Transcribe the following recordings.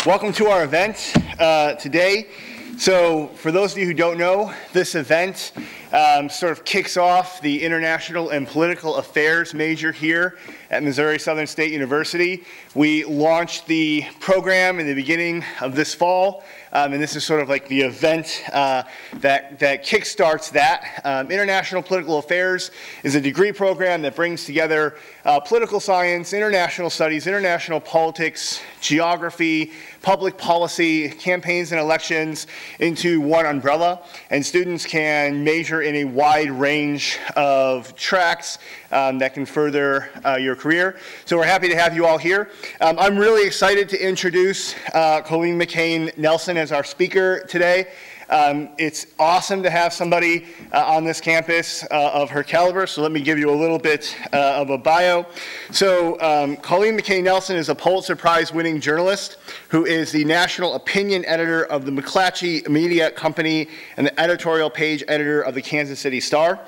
Welcome to our event today. So for those of you who don't know, this event sort of kicks off the International and Political Affairs major here at Missouri Southern State University. We launched the program in the beginning of this fall, and this is sort of like the event that kickstarts that. International Political Affairs is a degree program that brings together political science, international studies, international politics, geography, public policy, campaigns and elections into one umbrella, and students can major in a wide range of tracks that can further your career. So we're happy to have you all here. I'm really excited to introduce Colleen McCain Nelson as our speaker today. It's awesome to have somebody on this campus of her caliber, so let me give you a little bit of a bio. So Colleen McCain Nelson is a Pulitzer Prize winning journalist who is the national opinion editor of the McClatchy Media Company and the editorial page editor of the Kansas City Star.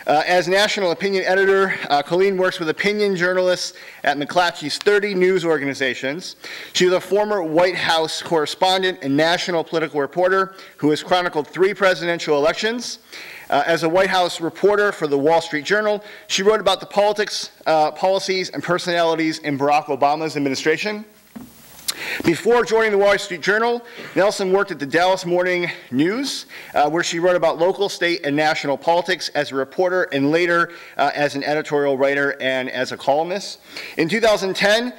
As national opinion editor, Colleen works with opinion journalists at McClatchy's 30 news organizations. She is a former White House correspondent and national political reporter who has chronicled 3 presidential elections. As a White House reporter for the Wall Street Journal, she wrote about the politics, policies, and personalities in Barack Obama's administration. Before joining the Wall Street Journal, Nelson worked at the Dallas Morning News, where she wrote about local, state, and national politics as a reporter and later as an editorial writer and as a columnist. In 2010,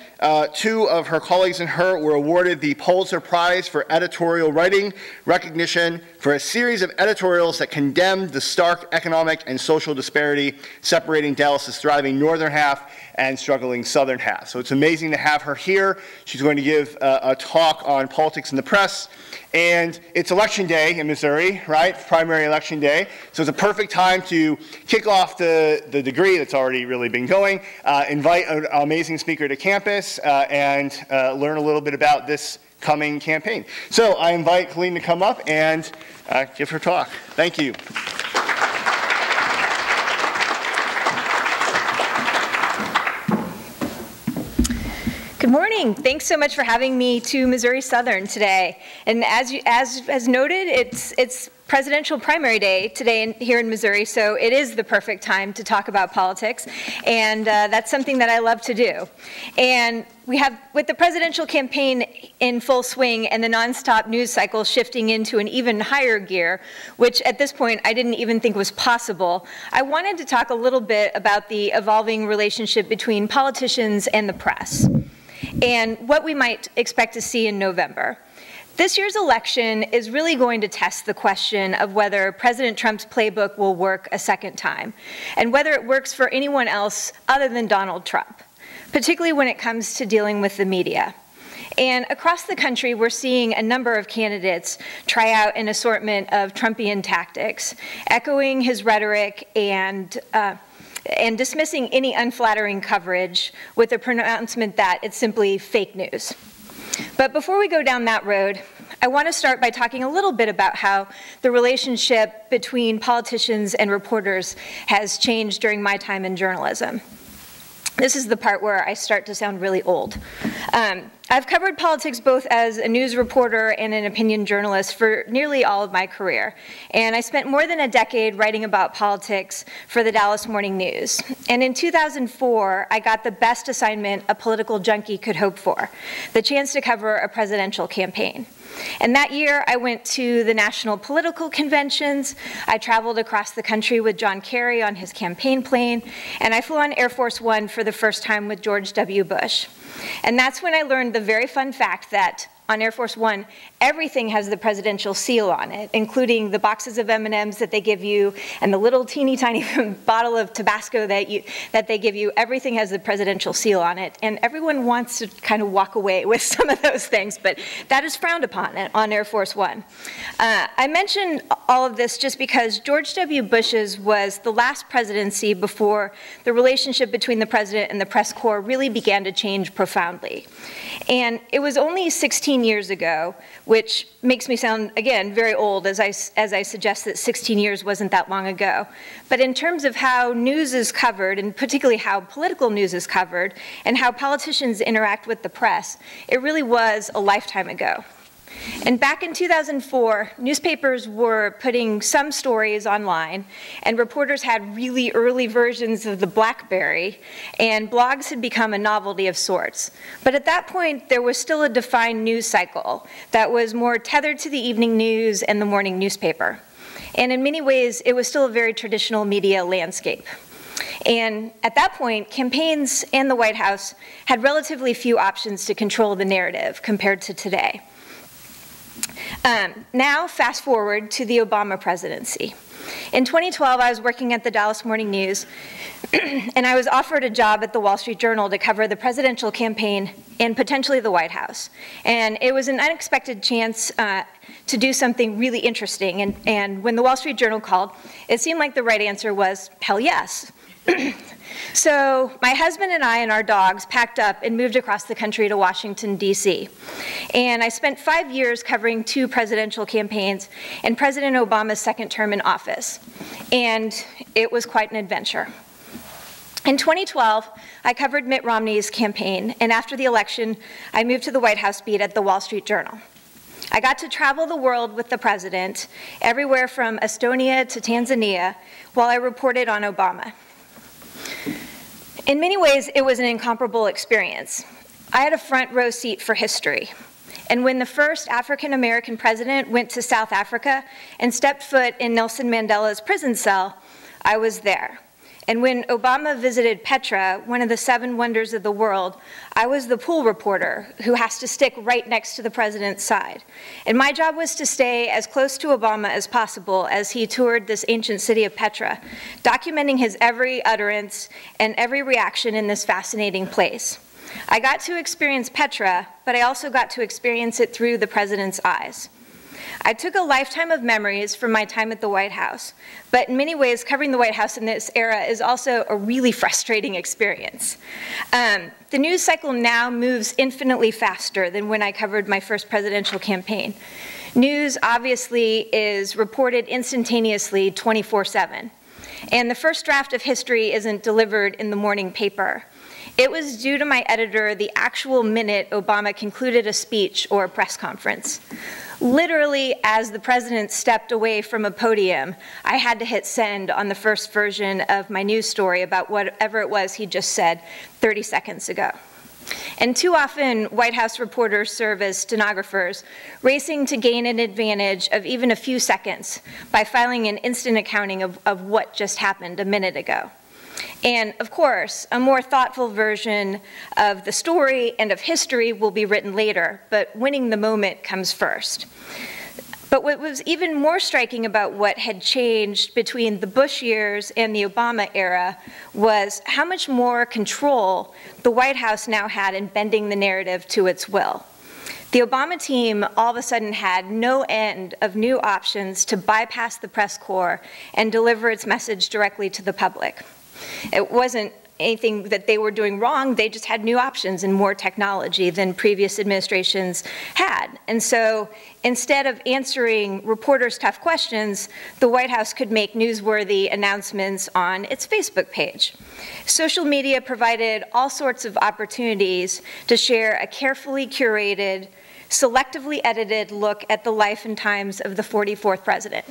2 of her colleagues and her were awarded the Pulitzer Prize for editorial writing recognition for a series of editorials that condemned the stark economic and social disparity separating Dallas's thriving northern half and struggling southern half. So it's amazing to have her here. She's going to give a talk on politics in the press. And it's election day in Missouri, right? Primary election day. So it's a perfect time to kick off the degree that's already really been going, invite an amazing speaker to campus, and learn a little bit about this coming campaign. So I invite Colleen to come up and give her talk. Thank you. Good morning. Thanks so much for having me to Missouri Southern today. And as noted, it's presidential primary day today here in Missouri, so it is the perfect time to talk about politics, and that's something that I love to do. And we have, with the presidential campaign in full swing and the nonstop news cycle shifting into an even higher gear, which at this point I didn't even think was possible, I wanted to talk a little bit about the evolving relationship between politicians and the press, and what we might expect to see in November. This year's election is really going to test the question of whether President Trump's playbook will work a second time, and whether it works for anyone else other than Donald Trump, particularly when it comes to dealing with the media. And across the country, we're seeing a number of candidates try out an assortment of Trumpian tactics, echoing his rhetoric and dismissing any unflattering coverage with the pronouncement that it's simply fake news. But before we go down that road, I want to start by talking a little bit about how the relationship between politicians and reporters has changed during my time in journalism. This is the part where I start to sound really old. I've covered politics both as a news reporter and an opinion journalist for nearly all of my career. And I spent more than a decade writing about politics for the Dallas Morning News. And in 2004, I got the best assignment a political junkie could hope for, the chance to cover a presidential campaign. And that year, I went to the national political conventions. I traveled across the country with John Kerry on his campaign plane, and I flew on Air Force One for the first time with George W. Bush. And that's when I learned the very fun fact that on Air Force One, everything has the presidential seal on it, including the boxes of M&Ms that they give you and the little teeny tiny bottle of Tabasco that they give you. Everything has the presidential seal on it, and everyone wants to kind of walk away with some of those things, but that is frowned upon on Air Force One. I mention all of this just because George W. Bush's was the last presidency before the relationship between the president and the press corps really began to change profoundly. And it was only 16 16 years ago, which makes me sound, again, very old as I suggest that 16 years wasn't that long ago. But in terms of how news is covered, and particularly how political news is covered, and how politicians interact with the press, it really was a lifetime ago. And back in 2004, newspapers were putting some stories online, and reporters had really early versions of the BlackBerry, and blogs had become a novelty of sorts. But at that point, there was still a defined news cycle that was more tethered to the evening news and the morning newspaper. And in many ways, it was still a very traditional media landscape. And at that point, campaigns and the White House had relatively few options to control the narrative compared to today. Now, fast forward to the Obama presidency. In 2012, I was working at the Dallas Morning News, and I was offered a job at the Wall Street Journal to cover the presidential campaign and potentially the White House. And it was an unexpected chance to do something really interesting. And when the Wall Street Journal called, it seemed like the right answer was, hell yes. So my husband and I and our dogs packed up and moved across the country to Washington, D.C. And I spent 5 years covering 2 presidential campaigns and President Obama's second term in office. And it was quite an adventure. In 2012, I covered Mitt Romney's campaign, and after the election, I moved to the White House beat at the Wall Street Journal. I got to travel the world with the president, everywhere from Estonia to Tanzania, while I reported on Obama. In many ways, it was an incomparable experience. I had a front row seat for history. And when the first African-American president went to South Africa and stepped foot in Nelson Mandela's prison cell, I was there. And when Obama visited Petra, one of the 7 wonders of the world, I was the pool reporter who has to stick right next to the president's side. And my job was to stay as close to Obama as possible as he toured this ancient city of Petra, documenting his every utterance and every reaction in this fascinating place. I got to experience Petra, but I also got to experience it through the president's eyes. I took a lifetime of memories from my time at the White House, but in many ways, covering the White House in this era is also a really frustrating experience. The news cycle now moves infinitely faster than when I covered my first presidential campaign. News, obviously, is reported instantaneously 24/7. And the first draft of history isn't delivered in the morning paper. It was due to my editor the actual minute Obama concluded a speech or a press conference. Literally, as the president stepped away from a podium, I had to hit send on the first version of my news story about whatever it was he just said 30 seconds ago. And too often, White House reporters serve as stenographers, racing to gain an advantage of even a few seconds by filing an instant accounting of what just happened a minute ago. And of course, a more thoughtful version of the story and of history will be written later, but winning the moment comes first. But what was even more striking about what had changed between the Bush years and the Obama era was how much more control the White House now had in bending the narrative to its will. The Obama team all of a sudden had no end of new options to bypass the press corps and deliver its message directly to the public. It wasn't anything that they were doing wrong, they just had new options and more technology than previous administrations had. And so instead of answering reporters' tough questions, the White House could make newsworthy announcements on its Facebook page. Social media provided all sorts of opportunities to share a carefully curated, selectively edited look at the life and times of the 44th president.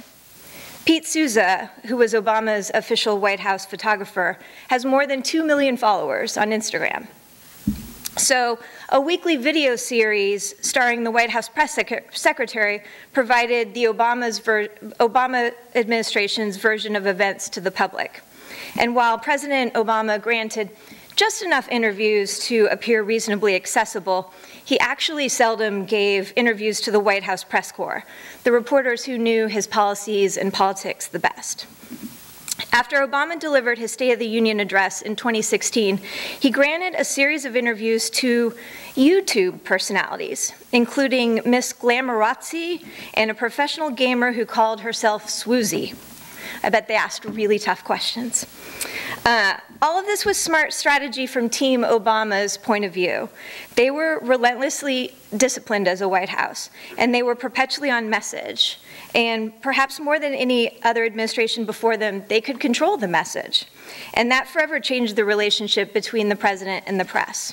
Pete Souza, who was Obama's official White House photographer, has more than 2 million followers on Instagram. So a weekly video series starring the White House press secretary provided the Obama administration's version of events to the public. And while President Obama granted just enough interviews to appear reasonably accessible, he actually seldom gave interviews to the White House press corps, the reporters who knew his policies and politics the best. After Obama delivered his State of the Union address in 2016, he granted a series of interviews to YouTube personalities, including Miss Glamorazzi and a professional gamer who called herself Swoozy. I bet they asked really tough questions. All of this was smart strategy from Team Obama's point of view. They were relentlessly disciplined as a White House, and they were perpetually on message. And perhaps more than any other administration before them, they could control the message. And that forever changed the relationship between the president and the press.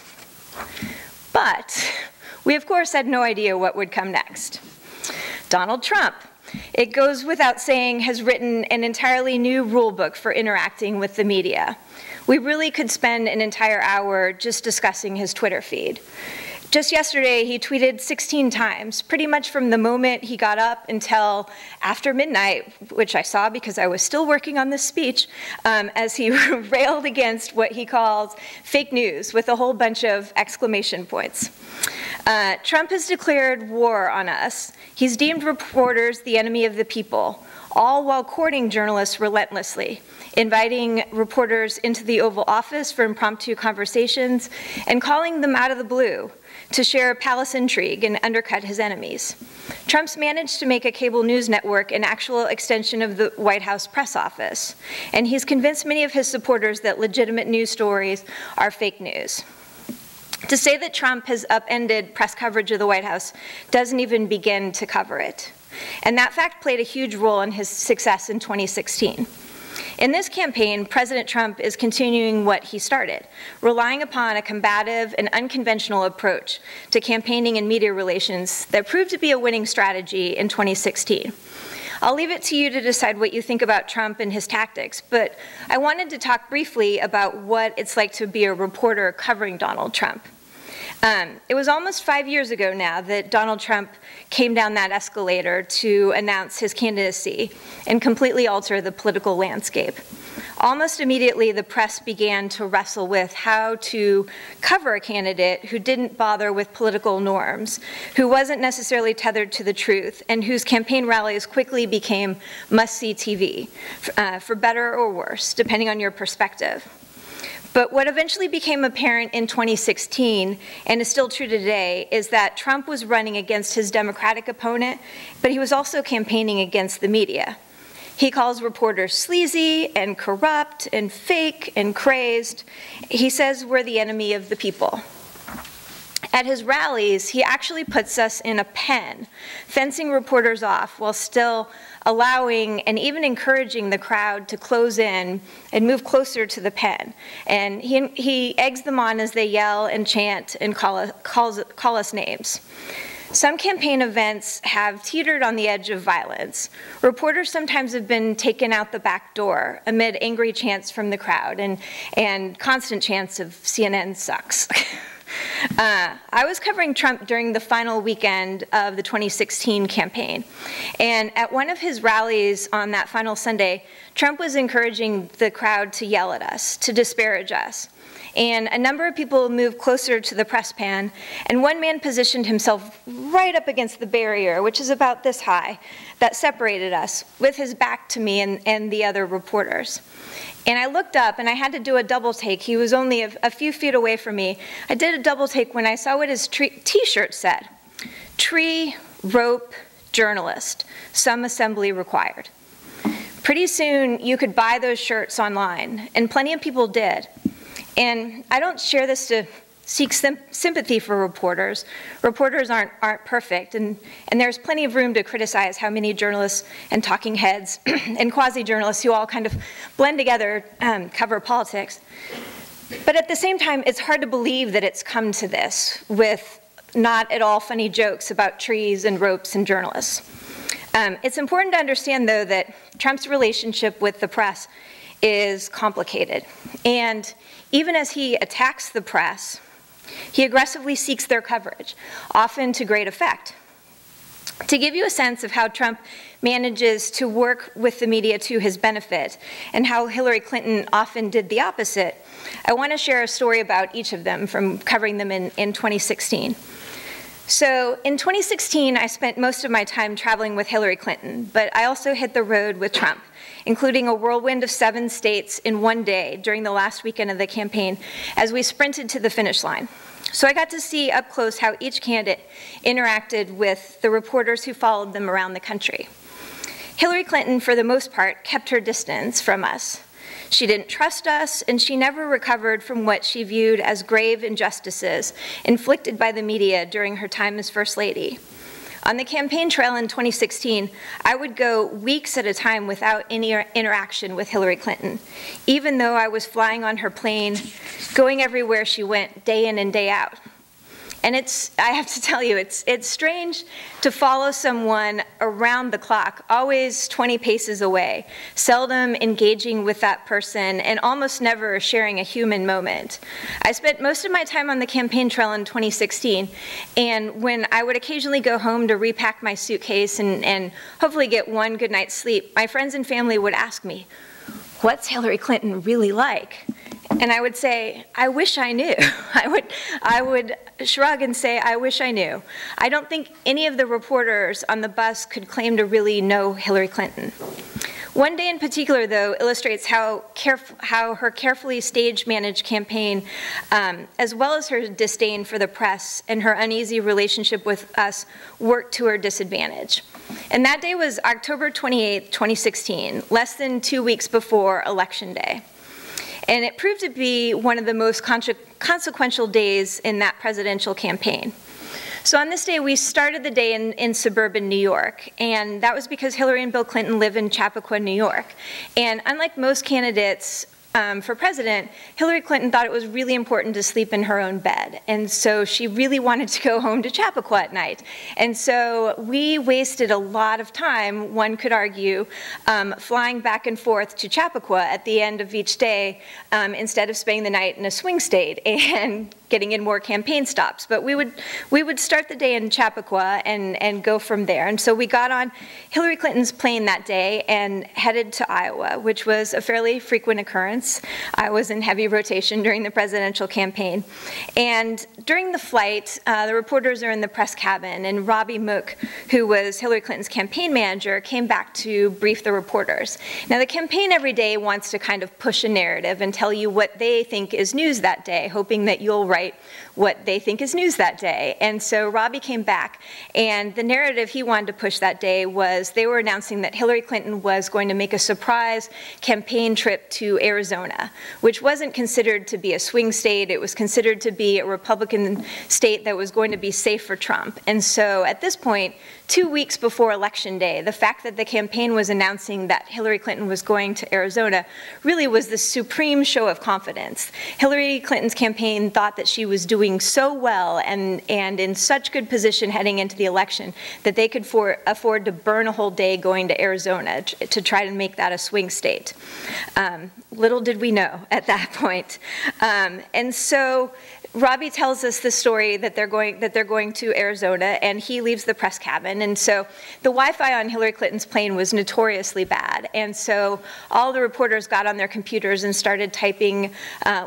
But we, of course, had no idea what would come next. Donald Trump, it goes without saying, has written an entirely new rule book for interacting with the media. We really could spend an entire hour just discussing his Twitter feed. Just yesterday, he tweeted 16 times, pretty much from the moment he got up until after midnight, which I saw because I was still working on this speech, as he railed against what he calls fake news with a whole bunch of exclamation points. Trump has declared war on us. He's deemed reporters the enemy of the people, all while courting journalists relentlessly, inviting reporters into the Oval Office for impromptu conversations, and calling them out of the blue to share palace intrigue and undercut his enemies. Trump's managed to make a cable news network an actual extension of the White House press office, and he's convinced many of his supporters that legitimate news stories are fake news. To say that Trump has upended press coverage of the White House doesn't even begin to cover it. And that fact played a huge role in his success in 2016. In this campaign, President Trump is continuing what he started, relying upon a combative and unconventional approach to campaigning and media relations that proved to be a winning strategy in 2016. I'll leave it to you to decide what you think about Trump and his tactics, but I wanted to talk briefly about what it's like to be a reporter covering Donald Trump. It was almost 5 years ago now that Donald Trump came down that escalator to announce his candidacy and completely alter the political landscape. Almost immediately, the press began to wrestle with how to cover a candidate who didn't bother with political norms, who wasn't necessarily tethered to the truth, and whose campaign rallies quickly became must-see TV, for better or worse, depending on your perspective. But what eventually became apparent in 2016, and is still true today, is that Trump was running against his Democratic opponent, but he was also campaigning against the media. He calls reporters sleazy and corrupt and fake and crazed. He says we're the enemy of the people. At his rallies, he actually puts us in a pen, fencing reporters off while still allowing and even encouraging the crowd to close in and move closer to the pen. And he eggs them on as they yell and chant and call us names. Some campaign events have teetered on the edge of violence. Reporters sometimes have been taken out the back door amid angry chants from the crowd and constant chants of CNN sucks. I was covering Trump during the final weekend of the 2016 campaign. And at one of his rallies on that final Sunday, Trump was encouraging the crowd to yell at us, to disparage us. And a number of people moved closer to the press pan, and one man positioned himself right up against the barrier, which is about this high, that separated us, with his back to me and the other reporters. And I looked up, and I had to do a double take. He was only a few feet away from me. I did a double take when I saw what his T-shirt said. Tree, rope, journalist, some assembly required. Pretty soon, you could buy those shirts online, and plenty of people did. And I don't share this to seek sympathy for reporters. Reporters aren't perfect, and there's plenty of room to criticize how many journalists and talking heads and quasi-journalists who all kind of blend together cover politics. But at the same time, it's hard to believe that it's come to this with not at all funny jokes about trees and ropes and journalists. It's important to understand, though, that Trump's relationship with the press is complicated. And even as he attacks the press, he aggressively seeks their coverage, often to great effect. To give you a sense of how Trump manages to work with the media to his benefit and how Hillary Clinton often did the opposite, I want to share a story about each of them from covering them in 2016. So in 2016, I spent most of my time traveling with Hillary Clinton, but I also hit the road with Trump, including a whirlwind of 7 states in one day during the last weekend of the campaign as we sprinted to the finish line. So I got to see up close how each candidate interacted with the reporters who followed them around the country. Hillary Clinton, for the most part, kept her distance from us. She didn't trust us, and she never recovered from what she viewed as grave injustices inflicted by the media during her time as First Lady. On the campaign trail in 2016, I would go weeks at a time without any interaction with Hillary Clinton, even though I was flying on her plane, going everywhere she went, day in and day out. And I have to tell you, it's strange to follow someone around the clock, always 20 paces away, seldom engaging with that person, and almost never sharing a human moment. I spent most of my time on the campaign trail in 2016, and when I would occasionally go home to repack my suitcase and hopefully get one good night's sleep, my friends and family would ask me, "What's Hillary Clinton really like?" And I would say, "I wish I knew." I would shrug and say, "I wish I knew." I don't think any of the reporters on the bus could claim to really know Hillary Clinton. One day in particular, though, illustrates how her carefully stage-managed campaign, as well as her disdain for the press and her uneasy relationship with us, worked to her disadvantage. And that day was October 28, 2016, less than 2 weeks before Election Day. And it proved to be one of the most consequential days in that presidential campaign. So on this day, we started the day in suburban New York, and that was because Hillary and Bill Clinton live in Chappaqua, New York. And unlike most candidates for president, Hillary Clinton thought it was really important to sleep in her own bed. And so she really wanted to go home to Chappaqua at night. And so we wasted a lot of time, one could argue, flying back and forth to Chappaqua at the end of each day instead of spending the night in a swing state and getting in more campaign stops. But we would start the day in Chappaqua and go from there. And so we got on Hillary Clinton's plane that day and headed to Iowa, which was a fairly frequent occurrence. I was in heavy rotation during the presidential campaign. And during the flight, the reporters are in the press cabin, and Robbie Mook, who was Hillary Clinton's campaign manager, came back to brief the reporters. Now, the campaign every day wants to kind of push a narrative and tell you what they think is news that day, hoping that you'll write what they think is news that day. And so Robbie came back, and the narrative he wanted to push that day was they were announcing that Hillary Clinton was going to make a surprise campaign trip to Arizona, which wasn't considered to be a swing state. It was considered to be a Republican state that was going to be safe for Trump. And so at this point, 2 weeks before Election Day, the fact that the campaign was announcing that Hillary Clinton was going to Arizona really was the supreme show of confidence. Hillary Clinton's campaign thought that she was doing so well and in such good position heading into the election that they could afford to burn a whole day going to Arizona to try to make that a swing state. Little did we know at that point. And so Robbie tells us the story that they're going to Arizona, and he leaves the press cabin. And so the Wi-Fi on Hillary Clinton's plane was notoriously bad. And so all the reporters got on their computers and started typing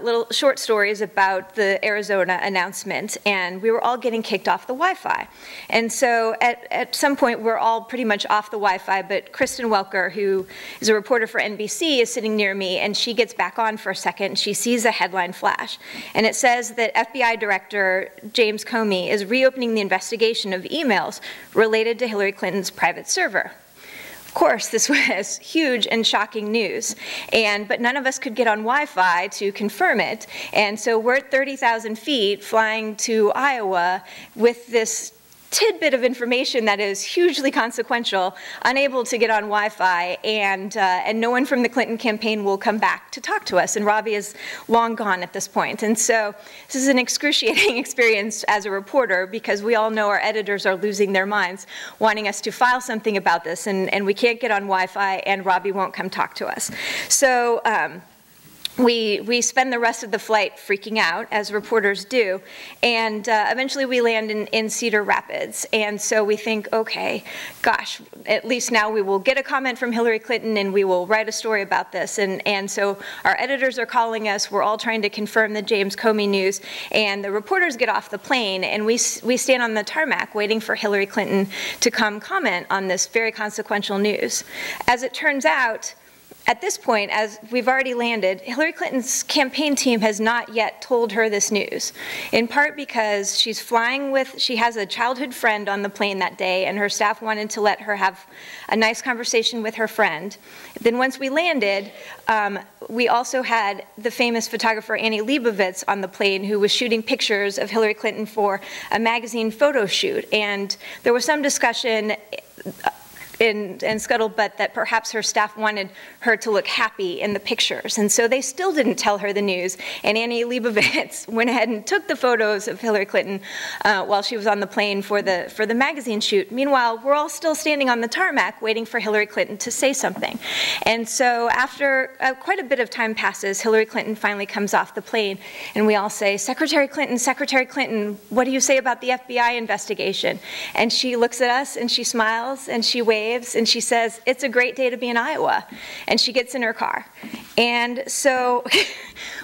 little short stories about the Arizona announcement. And we were all getting kicked off the Wi-Fi. And so at some point, we're all pretty much off the Wi-Fi, but Kristen Welker, who is a reporter for NBC, is sitting near me, and she gets back on for a second, and she sees a headline flash. And it says that FBI Director James Comey is reopening the investigation of emails related to Hillary Clinton's private server. Of course, this was huge and shocking news, but none of us could get on Wi-Fi to confirm it. And so we're at 30,000 feet flying to Iowa with this tidbit of information that is hugely consequential, unable to get on Wi-Fi, and no one from the Clinton campaign will come back to talk to us, and Robbie is long gone at this point. And so this is an excruciating experience as a reporter, because we all know our editors are losing their minds, wanting us to file something about this, and we can't get on Wi-Fi, and Robbie won't come talk to us. So we spend the rest of the flight freaking out, as reporters do, and eventually we land in Cedar Rapids. And so we think, okay, gosh, at least now we will get a comment from Hillary Clinton and we will write a story about this. And so our editors are calling us, we're all trying to confirm the James Comey news, and the reporters get off the plane, and we stand on the tarmac waiting for Hillary Clinton to come comment on this very consequential news. As it turns out, at this point, as we've already landed, Hillary Clinton's campaign team has not yet told her this news, in part because she has a childhood friend on the plane that day, and her staff wanted to let her have a nice conversation with her friend. Then once we landed, we also had the famous photographer Annie Leibovitz on the plane, who was shooting pictures of Hillary Clinton for a magazine photo shoot. And there was some discussion and scuttlebutt that perhaps her staff wanted her to look happy in the pictures. And so they still didn't tell her the news. And Annie Leibovitz went ahead and took the photos of Hillary Clinton while she was on the plane for the magazine shoot. Meanwhile, we're all still standing on the tarmac waiting for Hillary Clinton to say something. And so after quite a bit of time passes, Hillary Clinton finally comes off the plane, and we all say, Secretary Clinton, what do you say about the FBI investigation? And she looks at us, and she smiles, and she waves, and she says, it's a great day to be in Iowa. And she gets in her car. And so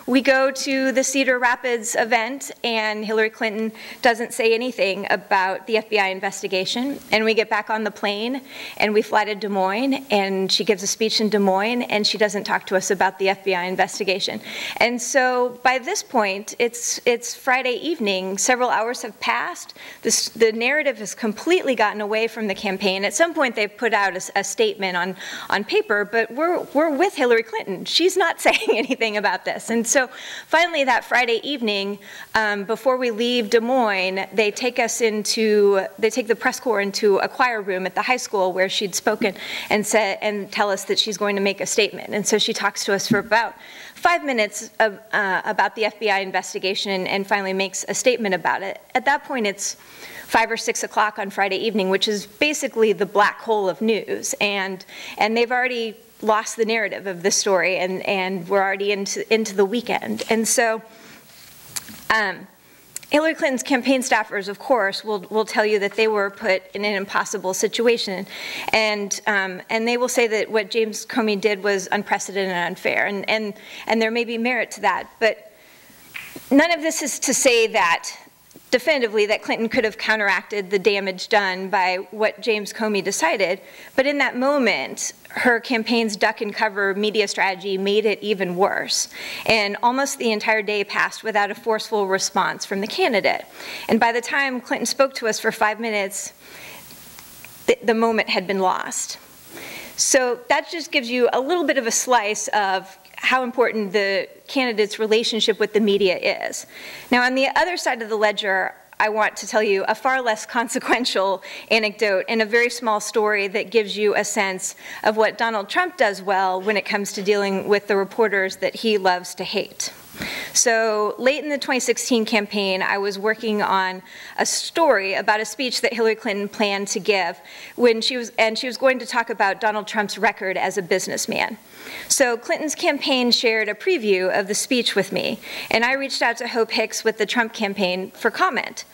we go to the Cedar Rapids event, and Hillary Clinton doesn't say anything about the FBI investigation. And we get back on the plane, and we fly to Des Moines, and she gives a speech in Des Moines, and she doesn't talk to us about the FBI investigation. And so by this point, it's Friday evening. Several hours have passed. The narrative has completely gotten away from the campaign. At some point, they've put out a statement on paper, but we're with Hillary Clinton. She's not saying anything about this. And so finally that Friday evening, before we leave Des Moines, they take the press corps into a choir room at the high school where she'd spoken and tell us that she's going to make a statement. And so she talks to us for about 5 minutes about the FBI investigation and finally makes a statement about it. At that point, it's 5 or 6 o'clock on Friday evening, which is basically the black hole of news. And they've already lost the narrative of this story, and we're already into the weekend. And so Hillary Clinton's campaign staffers, of course, will tell you that they were put in an impossible situation. And they will say that what James Comey did was unprecedented and unfair. And there may be merit to that. But none of this is to say that definitively that Clinton could have counteracted the damage done by what James Comey decided. But in that moment, her campaign's duck and cover media strategy made it even worse. And almost the entire day passed without a forceful response from the candidate. And by the time Clinton spoke to us for 5 minutes, the moment had been lost. So that just gives you a little bit of a slice of how important the candidate's relationship with the media is. Now, on the other side of the ledger, I want to tell you a far less consequential anecdote and a very small story that gives you a sense of what Donald Trump does well when it comes to dealing with the reporters that he loves to hate. So late in the 2016 campaign, I was working on a story about a speech that Hillary Clinton planned to give when she was going to talk about Donald Trump's record as a businessman. So Clinton's campaign shared a preview of the speech with me, and I reached out to Hope Hicks with the Trump campaign for comment.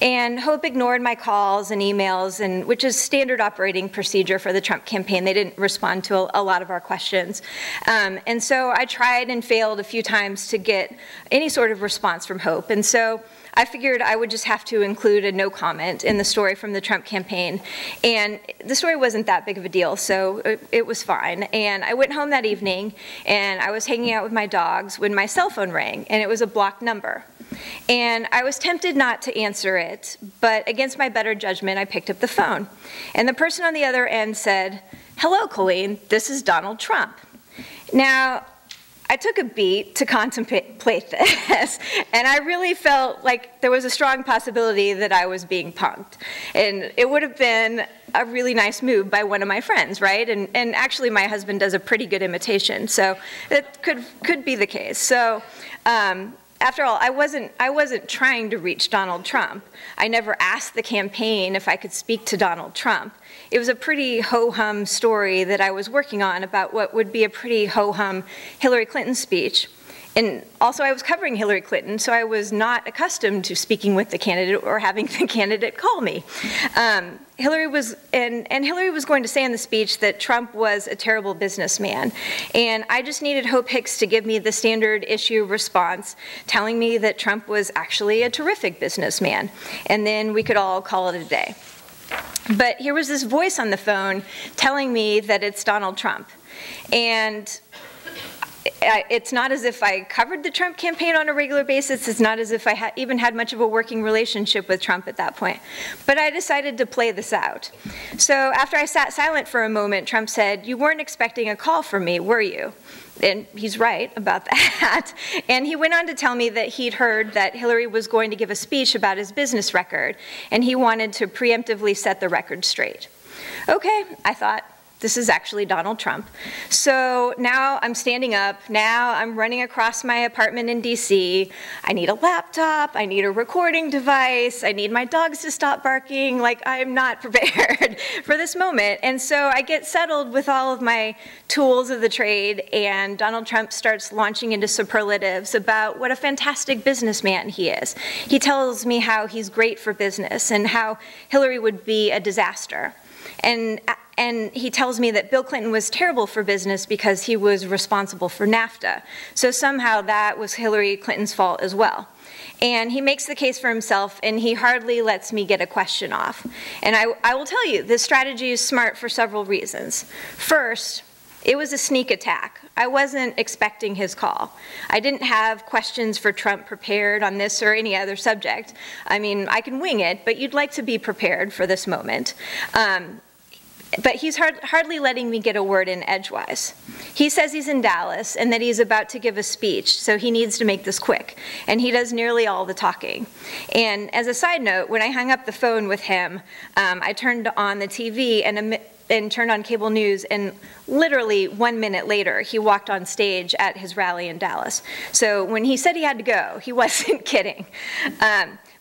And Hope ignored my calls and emails, which is standard operating procedure for the Trump campaign. They didn't respond to a lot of our questions. And so I tried and failed a few times to get any sort of response from Hope. And so I figured I would just have to include a no comment in the story from the Trump campaign. And the story wasn't that big of a deal, so it was fine. And I went home that evening, and I was hanging out with my dogs when my cell phone rang, and it was a blocked number. And I was tempted not to answer it, but against my better judgment, I picked up the phone. And the person on the other end said, "Hello, Colleen, this is Donald Trump." Now, I took a beat to contemplate this, and I really felt like there was a strong possibility that I was being punked. And it would have been a really nice move by one of my friends, right? And actually, my husband does a pretty good imitation, so it could be the case. So after all, I wasn't trying to reach Donald Trump. I never asked the campaign if I could speak to Donald Trump. It was a pretty ho-hum story that I was working on about what would be a pretty ho-hum Hillary Clinton speech. And also I was covering Hillary Clinton, so I was not accustomed to speaking with the candidate or having the candidate call me. Hillary was going to say in the speech that Trump was a terrible businessman. And I just needed Hope Hicks to give me the standard issue response, telling me that Trump was actually a terrific businessman. And then we could all call it a day. But here was this voice on the phone telling me that it's Donald Trump. And it's not as if I covered the Trump campaign on a regular basis. It's not as if I even had much of a working relationship with Trump at that point. But I decided to play this out. So after I sat silent for a moment, Trump said, "You weren't expecting a call from me, were you?" And he's right about that. And he went on to tell me that he'd heard that Hillary was going to give a speech about his business record, and he wanted to preemptively set the record straight. Okay, I thought, this is actually Donald Trump. So now I'm standing up, now I'm running across my apartment in DC. I need a laptop, I need a recording device, I need my dogs to stop barking. Like, I'm not prepared for this moment. And so I get settled with all of my tools of the trade, and Donald Trump starts launching into superlatives about what a fantastic businessman he is. He tells me how he's great for business and how Hillary would be a disaster. And he tells me that Bill Clinton was terrible for business because he was responsible for NAFTA. So somehow that was Hillary Clinton's fault as well. And he makes the case for himself, and he hardly lets me get a question off. And I will tell you, this strategy is smart for several reasons. First, it was a sneak attack. I wasn't expecting his call. I didn't have questions for Trump prepared on this or any other subject. I mean, I can wing it, but you'd like to be prepared for this moment. But he's hardly letting me get a word in edgewise. He says he's in Dallas and that he's about to give a speech, so he needs to make this quick. And he does nearly all the talking. And as a side note, when I hung up the phone with him, I turned on the TV and turned on cable news, and literally 1 minute later, he walked on stage at his rally in Dallas. So when he said he had to go, he wasn't kidding.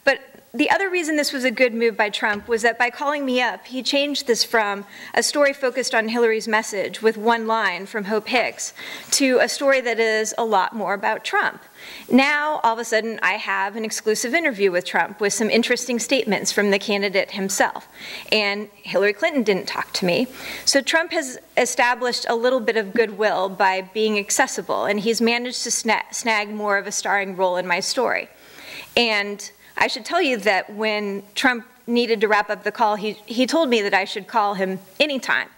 But the other reason this was a good move by Trump was that by calling me up, he changed this from a story focused on Hillary's message with one line from Hope Hicks to a story that is a lot more about Trump. Now, all of a sudden, I have an exclusive interview with Trump with some interesting statements from the candidate himself. And Hillary Clinton didn't talk to me. So Trump has established a little bit of goodwill by being accessible, and he's managed to snag more of a starring role in my story. And I should tell you that when Trump needed to wrap up the call, he told me that I should call him anytime.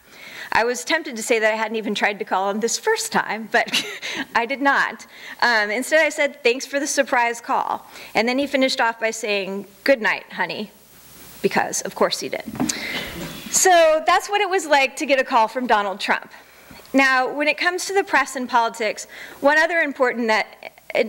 I was tempted to say that I hadn't even tried to call him this first time, but I did not. Instead, I said, "Thanks for the surprise call." And then he finished off by saying, "Good night, honey," because of course he did. So that's what it was like to get a call from Donald Trump. Now, when it comes to the press and politics, one other important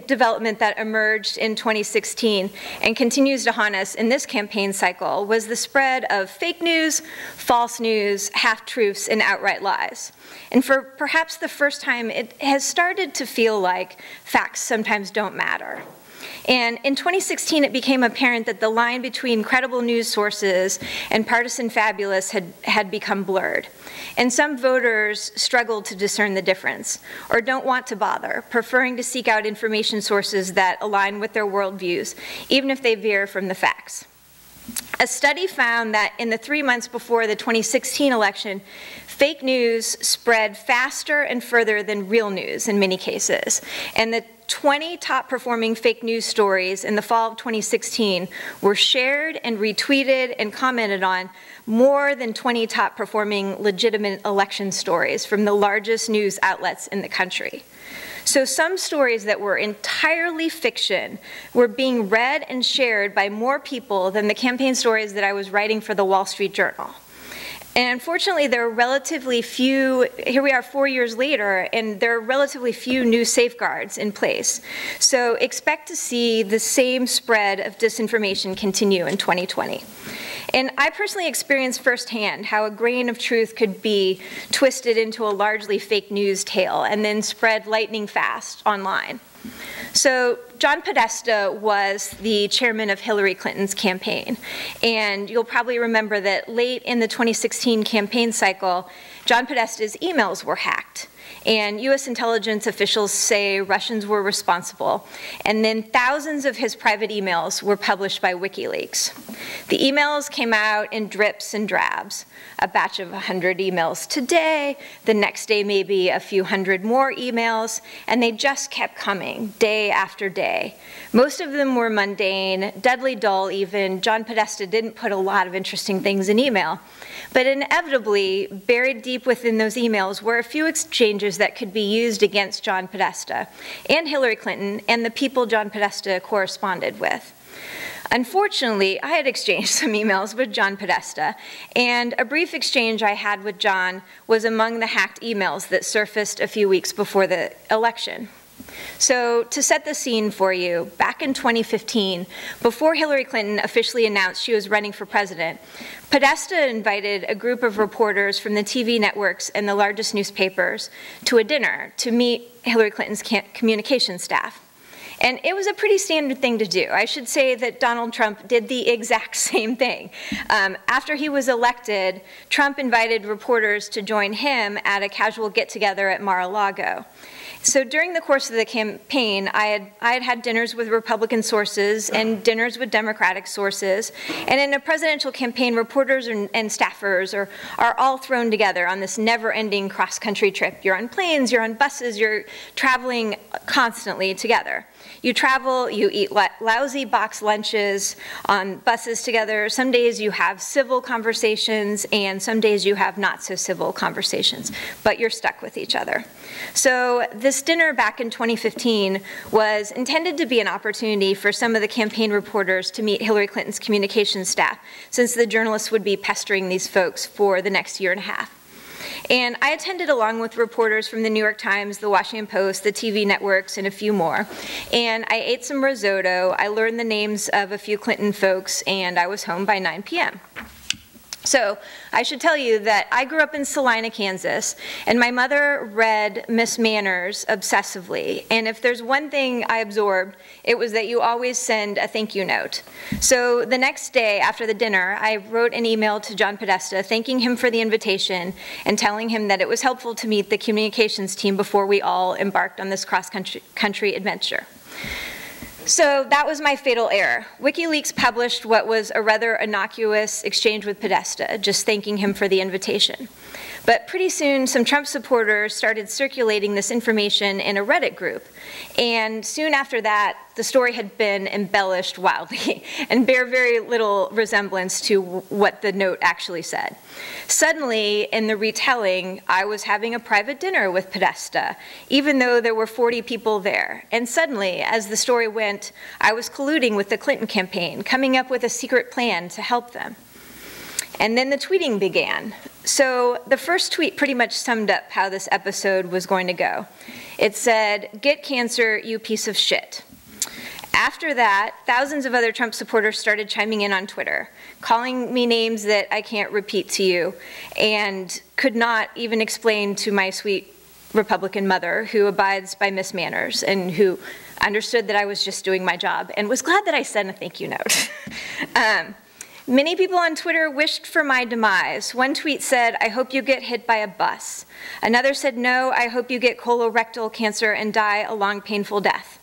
development that emerged in 2016 and continues to haunt us in this campaign cycle was the spread of fake news, false news, half-truths, and outright lies. And for perhaps the first time, it has started to feel like facts sometimes don't matter. And in 2016, it became apparent that the line between credible news sources and partisan fabulous had become blurred. And some voters struggled to discern the difference, or don't want to bother, preferring to seek out information sources that align with their worldviews, even if they veer from the facts. A study found that in the 3 months before the 2016 election, fake news spread faster and further than real news in many cases. And the 20 top performing fake news stories in the fall of 2016 were shared and retweeted and commented on more than 20 top performing legitimate election stories from the largest news outlets in the country. So some stories that were entirely fiction were being read and shared by more people than the campaign stories that I was writing for the Wall Street Journal. And unfortunately, there are relatively few, here we are 4 years later, and there are relatively few new safeguards in place. So expect to see the same spread of disinformation continue in 2020. And I personally experienced firsthand how a grain of truth could be twisted into a largely fake news tale and then spread lightning fast online. So John Podesta was the chairman of Hillary Clinton's campaign. And you'll probably remember that late in the 2016 campaign cycle, John Podesta's emails were hacked. and US intelligence officials say Russians were responsible, and then thousands of his private emails were published by WikiLeaks. The emails came out in drips and drabs, a batch of 100 emails today, the next day maybe a few hundred more emails, and they just kept coming day after day. Most of them were mundane, deadly dull even. John Podesta didn't put a lot of interesting things in email. But inevitably, buried deep within those emails were a few exchanges that could be used against John Podesta and Hillary Clinton and the people John Podesta corresponded with. Unfortunately, I had exchanged some emails with John Podesta, and a brief exchange I had with John was among the hacked emails that surfaced a few weeks before the election. So to set the scene for you, back in 2015, before Hillary Clinton officially announced she was running for president, Podesta invited a group of reporters from the TV networks and the largest newspapers to a dinner to meet Hillary Clinton's communications staff. And it was a pretty standard thing to do. I should say that Donald Trump did the exact same thing. After he was elected, Trump invited reporters to join him at a casual get-together at Mar-a-Lago. So during the course of the campaign, I had dinners with Republican sources and dinners with Democratic sources. And in a presidential campaign, reporters and staffers are all thrown together on this never-ending cross-country trip. You're on planes, you're on buses, you're traveling constantly together. You travel, you eat lousy box lunches on buses together. Some days you have civil conversations, and some days you have not so civil conversations, but you're stuck with each other. So this dinner back in 2015 was intended to be an opportunity for some of the campaign reporters to meet Hillary Clinton's communications staff, since the journalists would be pestering these folks for the next year and a half. And I attended along with reporters from the New York Times, the Washington Post, the TV networks, and a few more. And I ate some risotto, I learned the names of a few Clinton folks, and I was home by 9 p.m. So I should tell you that I grew up in Salina, Kansas, and my mother read Miss Manners obsessively. And if there's one thing I absorbed, it was that you always send a thank you note. So the next day after the dinner, I wrote an email to John Podesta thanking him for the invitation and telling him that it was helpful to meet the communications team before we all embarked on this cross-country adventure. So that was my fatal error. WikiLeaks published what was a rather innocuous exchange with Podesta, just thanking him for the invitation. But pretty soon, some Trump supporters started circulating this information in a Reddit group. And soon after that, the story had been embellished wildly and bear very little resemblance to what the note actually said. Suddenly, in the retelling, I was having a private dinner with Podesta, even though there were 40 people there. And suddenly, as the story went, I was colluding with the Clinton campaign, coming up with a secret plan to help them. And then the tweeting began. So the first tweet pretty much summed up how this episode was going to go. It said, "Get cancer, you piece of shit." After that, thousands of other Trump supporters started chiming in on Twitter, calling me names that I can't repeat to you, and could not even explain to my sweet Republican mother, who abides by Miss Manners, and who understood that I was just doing my job, and was glad that I sent a thank you note. Many people on Twitter wished for my demise. One tweet said, "I hope you get hit by a bus." Another said, "No, I hope you get colorectal cancer and die a long, painful death."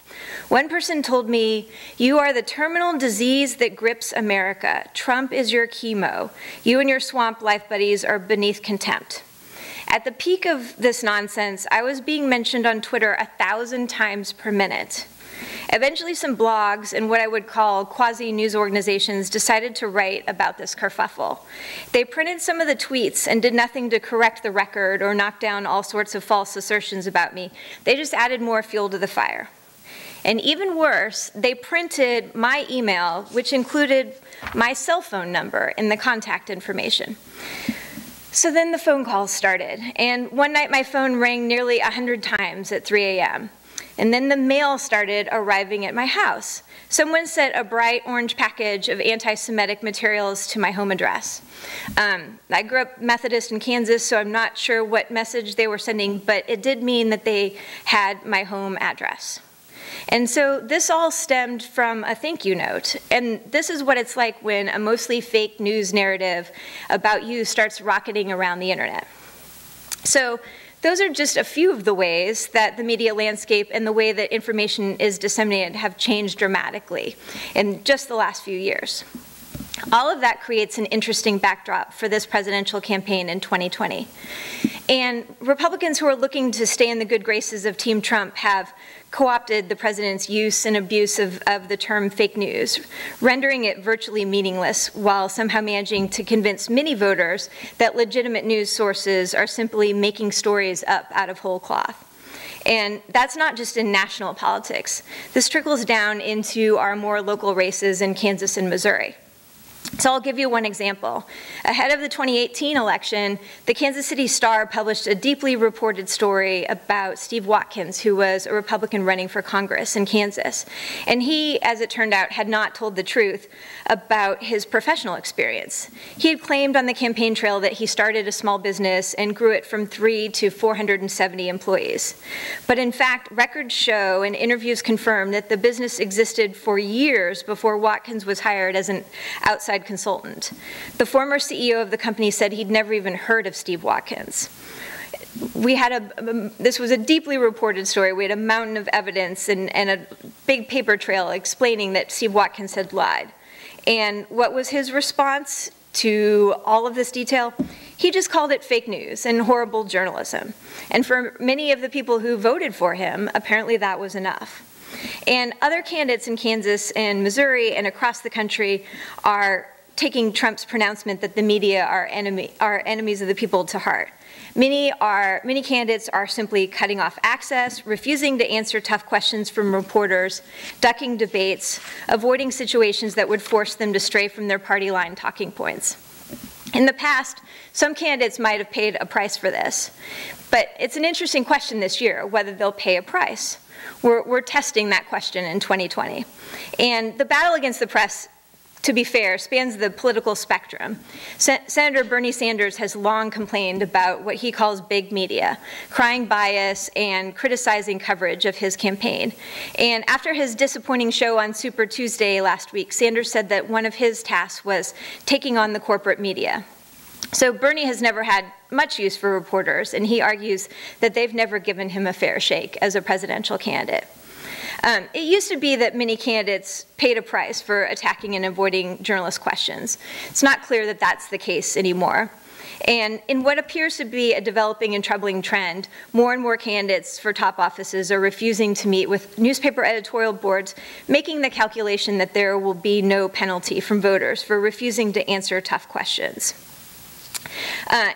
One person told me, "You are the terminal disease that grips America. Trump is your chemo. You and your swamp life buddies are beneath contempt." At the peak of this nonsense, I was being mentioned on Twitter 1,000 times per minute. Eventually, some blogs and what I would call quasi-news organizations decided to write about this kerfuffle. They printed some of the tweets and did nothing to correct the record or knock down all sorts of false assertions about me. They just added more fuel to the fire. And even worse, they printed my email, which included my cell phone number in the contact information. So then the phone calls started, and one night my phone rang nearly 100 times at 3 a.m. And then the mail started arriving at my house. Someone sent a bright orange package of anti-Semitic materials to my home address. I grew up Methodist in Kansas, so I'm not sure what message they were sending, but it did mean that they had my home address. And so this all stemmed from a thank you note. And this is what it's like when a mostly fake news narrative about you starts rocketing around the internet. So those are just a few of the ways that the media landscape and the way that information is disseminated have changed dramatically in just the last few years. All of that creates an interesting backdrop for this presidential campaign in 2020. And Republicans who are looking to stay in the good graces of Team Trump have co-opted the president's use and abuse of the term fake news, rendering it virtually meaningless while somehow managing to convince many voters that legitimate news sources are simply making stories up out of whole cloth. And that's not just in national politics. This trickles down into our more local races in Kansas and Missouri. So I'll give you one example. Ahead of the 2018 election, the Kansas City Star published a deeply reported story about Steve Watkins, who was a Republican running for Congress in Kansas. And he, as it turned out, had not told the truth about his professional experience. He had claimed on the campaign trail that he started a small business and grew it from 3 to 470 employees. But in fact, records show and interviews confirm that the business existed for years before Watkins was hired as an outside consultant. The former CEO of the company said he'd never even heard of Steve Watkins. This was a deeply reported story. We had a mountain of evidence and a big paper trail explaining that Steve Watkins had lied. And what was his response to all of this detail? He just called it fake news and horrible journalism. And for many of the people who voted for him, apparently that was enough. And other candidates in Kansas and Missouri and across the country are taking Trump's pronouncement that the media are enemies of the people to heart. Many candidates are simply cutting off access, refusing to answer tough questions from reporters, ducking debates, avoiding situations that would force them to stray from their party line talking points. In the past, some candidates might have paid a price for this, but it's an interesting question this year whether they'll pay a price. We're testing that question in 2020. And the battle against the press, to be fair, spans the political spectrum. Senator Bernie Sanders has long complained about what he calls big media, crying bias and criticizing coverage of his campaign. And after his disappointing show on Super Tuesday last week, Sanders said that one of his tasks was taking on the corporate media. So Bernie has never had much use for reporters, and he argues that they've never given him a fair shake as a presidential candidate. It used to be that many candidates paid a price for attacking and avoiding journalist questions. It's not clear that that's the case anymore. And in what appears to be a developing and troubling trend, more and more candidates for top offices are refusing to meet with newspaper editorial boards, making the calculation that there will be no penalty from voters for refusing to answer tough questions.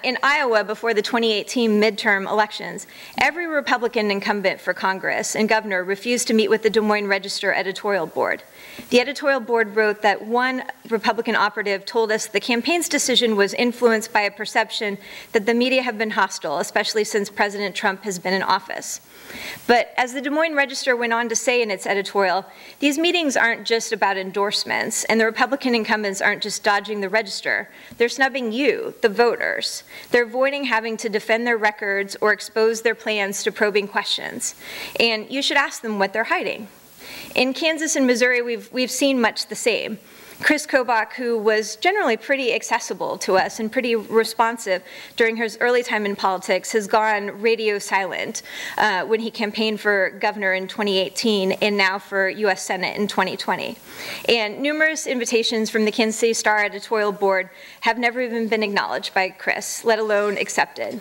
In Iowa, before the 2018 midterm elections, every Republican incumbent for Congress and governor refused to meet with the Des Moines Register editorial board. The editorial board wrote that one Republican operative told us the campaign's decision was influenced by a perception that the media have been hostile, especially since President Trump has been in office. But as the Des Moines Register went on to say in its editorial, these meetings aren't just about endorsements, and the Republican incumbents aren't just dodging the register. They're snubbing you, the voters. They're avoiding having to defend their records or expose their plans to probing questions. And you should ask them what they're hiding. In Kansas and Missouri, we've seen much the same. Chris Kobach, who was generally pretty accessible to us and pretty responsive during his early time in politics, has gone radio silent when he campaigned for governor in 2018 and now for U.S. Senate in 2020. And numerous invitations from the Kansas City Star editorial board have never even been acknowledged by Chris, let alone accepted.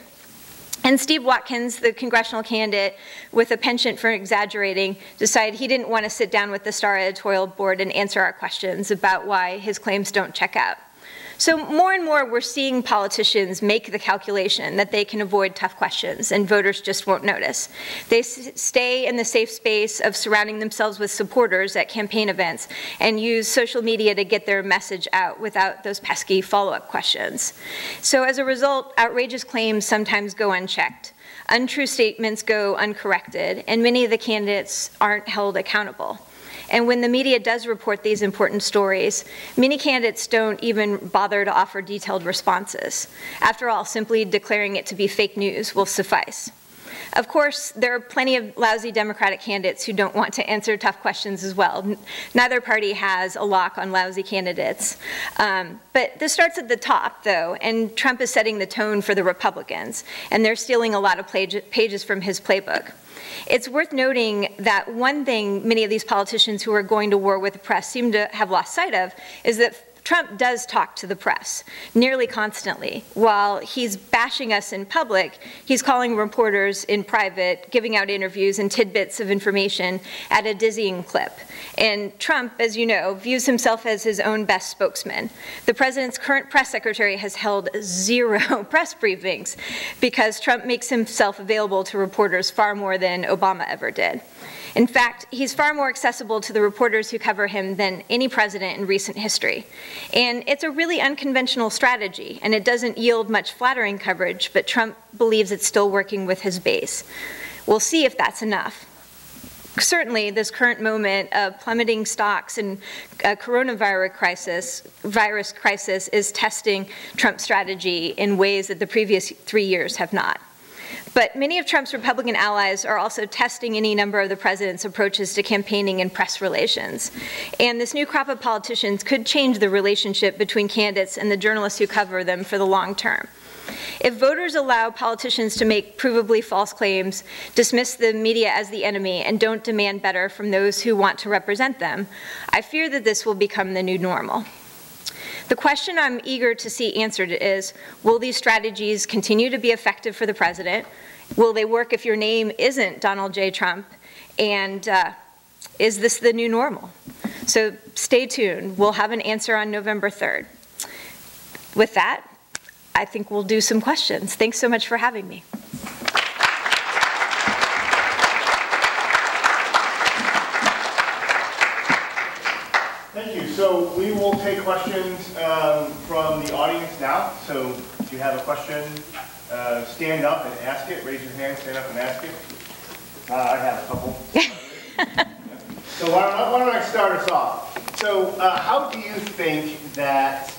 And Steve Watkins, the congressional candidate with a penchant for exaggerating, decided he didn't want to sit down with the Star editorial board and answer our questions about why his claims don't check out. So more and more, we're seeing politicians make the calculation that they can avoid tough questions and voters just won't notice. They stay in the safe space of surrounding themselves with supporters at campaign events and use social media to get their message out without those pesky follow-up questions. So as a result, outrageous claims sometimes go unchecked. Untrue statements go uncorrected, and many of the candidates aren't held accountable. And when the media does report these important stories, many candidates don't even bother to offer detailed responses. After all, simply declaring it to be fake news will suffice. Of course, there are plenty of lousy Democratic candidates who don't want to answer tough questions as well. Neither party has a lock on lousy candidates. But this starts at the top, though, and Trump is setting the tone for the Republicans, and they're stealing a lot of pages from his playbook. It's worth noting that one thing many of these politicians who are going to war with the press seem to have lost sight of is that Trump does talk to the press nearly constantly. While he's bashing us in public, he's calling reporters in private, giving out interviews and tidbits of information at a dizzying clip. And Trump, as you know, views himself as his own best spokesman. The president's current press secretary has held 0 press briefings because Trump makes himself available to reporters far more than Obama ever did. In fact, he's far more accessible to the reporters who cover him than any president in recent history. And it's a really unconventional strategy, and it doesn't yield much flattering coverage, but Trump believes it's still working with his base. We'll see if that's enough. Certainly, this current moment of plummeting stocks and coronavirus crisis is testing Trump's strategy in ways that the previous 3 years have not. But many of Trump's Republican allies are also testing any number of the president's approaches to campaigning and press relations. And this new crop of politicians could change the relationship between candidates and the journalists who cover them for the long term. If voters allow politicians to make provably false claims, dismiss the media as the enemy, and don't demand better from those who want to represent them, I fear that this will become the new normal. The question I'm eager to see answered is, will these strategies continue to be effective for the president? Will they work if your name isn't Donald J. Trump? And is this the new normal? So stay tuned. We'll have an answer on November 3rd. With that, I think we'll do some questions. Thanks so much for having me. Thank you. So we will take questions from the audience now. So if you have a question, stand up and ask it. Raise your hand, stand up and ask it. I have a couple. So why don't I start us off? So how do you think that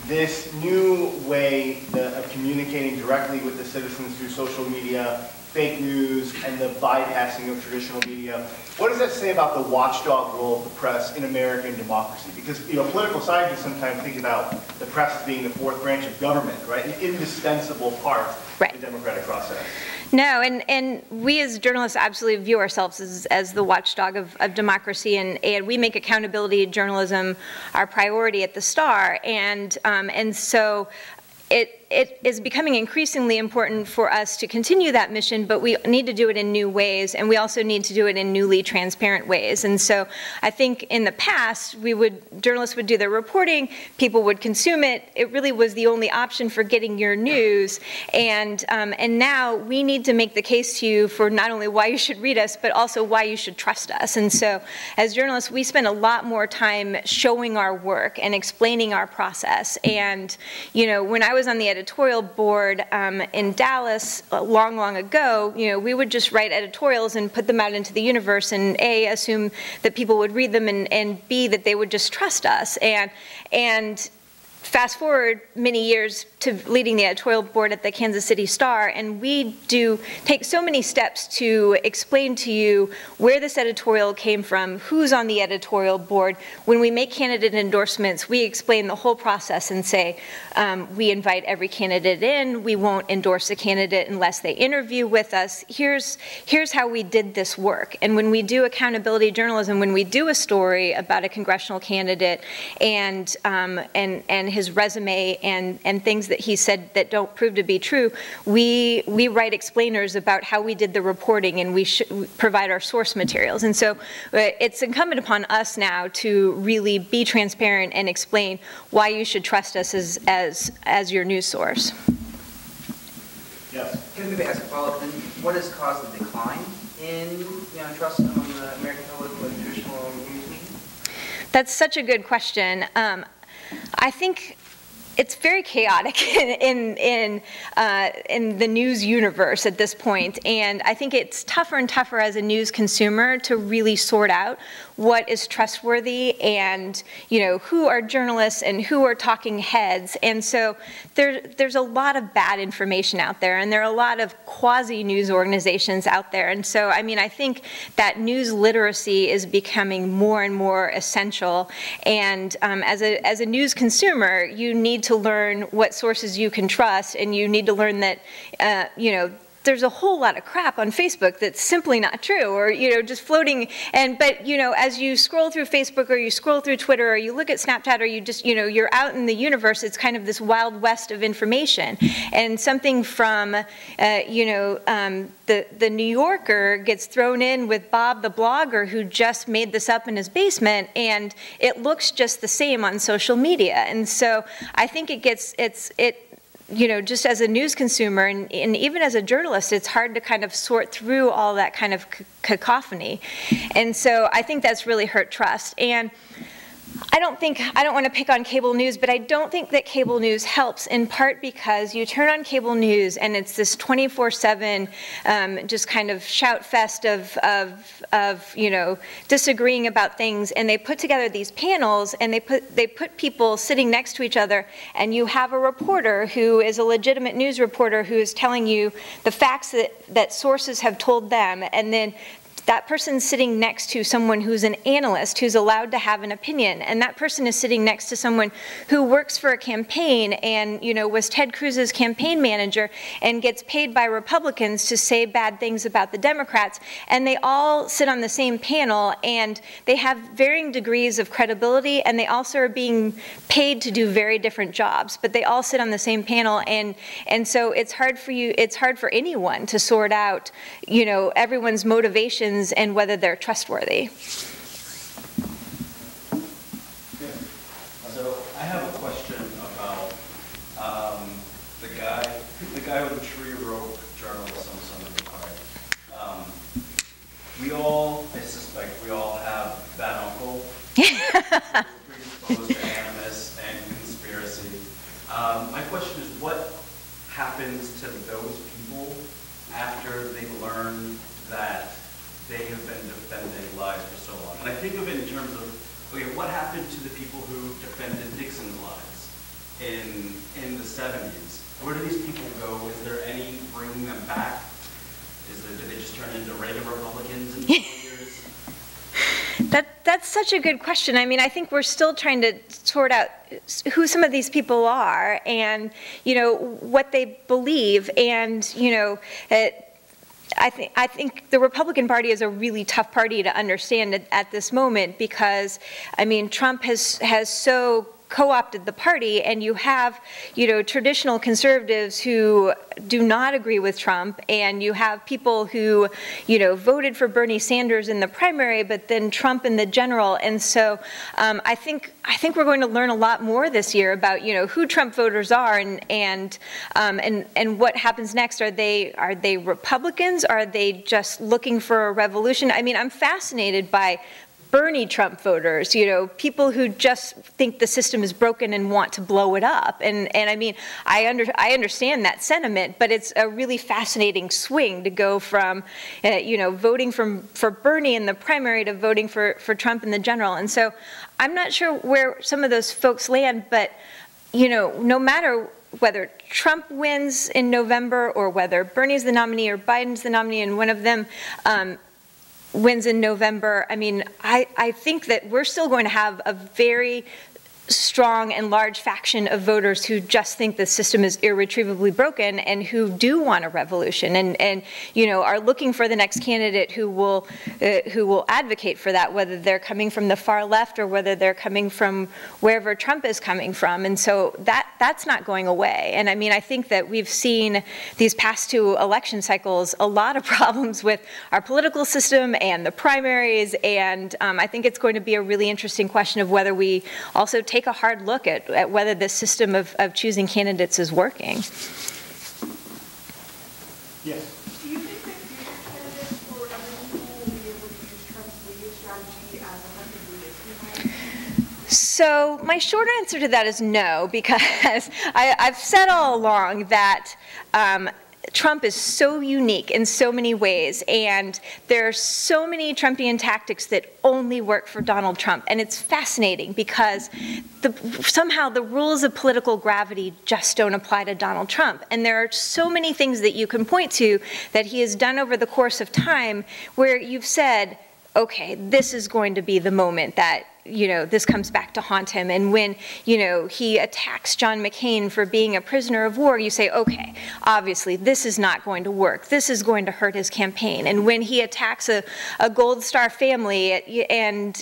this new way of communicating directly with the citizens through social media, fake news, and the bypassing of traditional media, what does that say about the watchdog role of the press in American democracy? Because political scientists sometimes think about the press as being the fourth branch of government, right? An indispensable part of the democratic process. No, and we as journalists absolutely view ourselves as the watchdog of democracy, and we make accountability journalism our priority at the Star, and so it is becoming increasingly important for us to continue that mission, but we need to do it in new ways, and we also need to do it in newly transparent ways. And so I think in the past, journalists would do their reporting, people would consume it. It really was the only option for getting your news. And now we need to make the case to you for not only why you should read us, but also why you should trust us. And so as journalists, we spend a lot more time showing our work and explaining our process. And when I was on the editorial board in Dallas long ago, we would just write editorials and put them out into the universe, and A, assume that people would read them, and B, that they would just trust us. And fast forward many years to leading the editorial board at the Kansas City Star, and we do take so many steps to explain to you where this editorial came from, who's on the editorial board. When we make candidate endorsements, we explain the whole process and say, we invite every candidate in, we won't endorse a candidate unless they interview with us. Here's how we did this work. And when we do accountability journalism, when we do a story about a congressional candidate and his resume and things that he said that don't prove to be true, we write explainers about how we did the reporting, and we provide our source materials. And so it's incumbent upon us now to really be transparent and explain why you should trust us as your news source. Yes. Can I maybe ask a follow-up? What has caused the decline in trust among the American public with traditional news media? That's such a good question. I think it's very chaotic in the news universe at this point, and I think it's tougher and tougher as a news consumer to really sort out what is trustworthy and, you know, who are journalists and who are talking heads. And so there's a lot of bad information out there, and there are a lot of quasi-news organizations out there. And so, I mean, I think that news literacy is becoming more and more essential. And as a news consumer, you need to learn what sources you can trust, and you need to learn that, you know, there's a whole lot of crap on Facebook that's simply not true, or, you know, just floating. But, you know, as you scroll through Facebook, or you scroll through Twitter, or you look at Snapchat, or you just, you know, you're out in the universe, it's kind of this wild west of information. And something from, you know, the New Yorker gets thrown in with Bob the blogger who just made this up in his basement, and it looks just the same on social media. And so I think you know, just as a news consumer and even as a journalist, it's hard to kind of sort through all that kind of cacophony. And so I think that's really hurt trust. And I don't want to pick on cable news, but I don't think that cable news helps, in part because you turn on cable news and it's this 24/7 just kind of shout fest of you know, disagreeing about things, and they put together these panels, and they put people sitting next to each other, and you have a reporter who is a legitimate news reporter who is telling you the facts that sources have told them, and then that person's sitting next to someone who's an analyst who's allowed to have an opinion, and that person is sitting next to someone who works for a campaign and, you know, was Ted Cruz's campaign manager and gets paid by Republicans to say bad things about the Democrats, and they all sit on the same panel, and they have varying degrees of credibility, and they also are being paid to do very different jobs, but they all sit on the same panel, and so it's hard for anyone to sort out, you know, everyone's motivations and whether they're trustworthy. So I have a question about the guy with the tree rope journalist on Sunday Park. We all, I suspect, we all have that uncle who's predisposed to animus and conspiracy. My question is, what happens to those people after they learn that they have been defending lies for so long? And I think of it in terms of, okay, what happened to the people who defended Nixon's lies in the 70s? Where do these people go? Is there any bringing them back? Do they just turn into regular Republicans in 20 years? That's such a good question. I mean, I think we're still trying to sort out who some of these people are, and, you know, what they believe, and, you know, I think the Republican Party is a really tough party to understand at this moment, because, I mean, Trump has so co-opted the party, and you have, you know, traditional conservatives who do not agree with Trump, and you have people who, you know, voted for Bernie Sanders in the primary, but then Trump in the general. And so I think we're going to learn a lot more this year about, you know, who Trump voters are, and what happens next. Are they Republicans? Are they just looking for a revolution? I mean, I'm fascinated by Bernie Trump voters, you know, people who just think the system is broken and want to blow it up. And I mean, I understand that sentiment, but it's a really fascinating swing to go from, you know, voting for Bernie in the primary to voting for Trump in the general. And so I'm not sure where some of those folks land, but, you know, no matter whether Trump wins in November or whether Bernie's the nominee or Biden's the nominee and one of them wins in November, I mean, I think that we're still going to have a very strong and large faction of voters who just think the system is irretrievably broken and who do want a revolution, and you know, are looking for the next candidate who will advocate for that, whether they're coming from the far left or whether they're coming from wherever Trump is coming from. And so that's not going away. And I mean, I think that we've seen these past two election cycles a lot of problems with our political system and the primaries, and I think it's going to be a really interesting question of whether we also take a hard look at whether this system of choosing candidates is working. Yes. Do you think that future candidates or other people will be able to use Trump's media strategy as effectively as he has? So my short answer to that is no, because I've said all along that Trump is so unique in so many ways, and there are so many Trumpian tactics that only work for Donald Trump. And it's fascinating because somehow the rules of political gravity just don't apply to Donald Trump. And there are so many things that you can point to that he has done over the course of time where you've said, okay, this is going to be the moment that this comes back to haunt him. And when, he attacks John McCain for being a prisoner of war, you say, okay, obviously this is not going to work. This is going to hurt his campaign. And when he attacks a Gold Star family and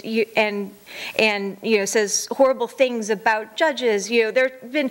says horrible things about judges, there have been,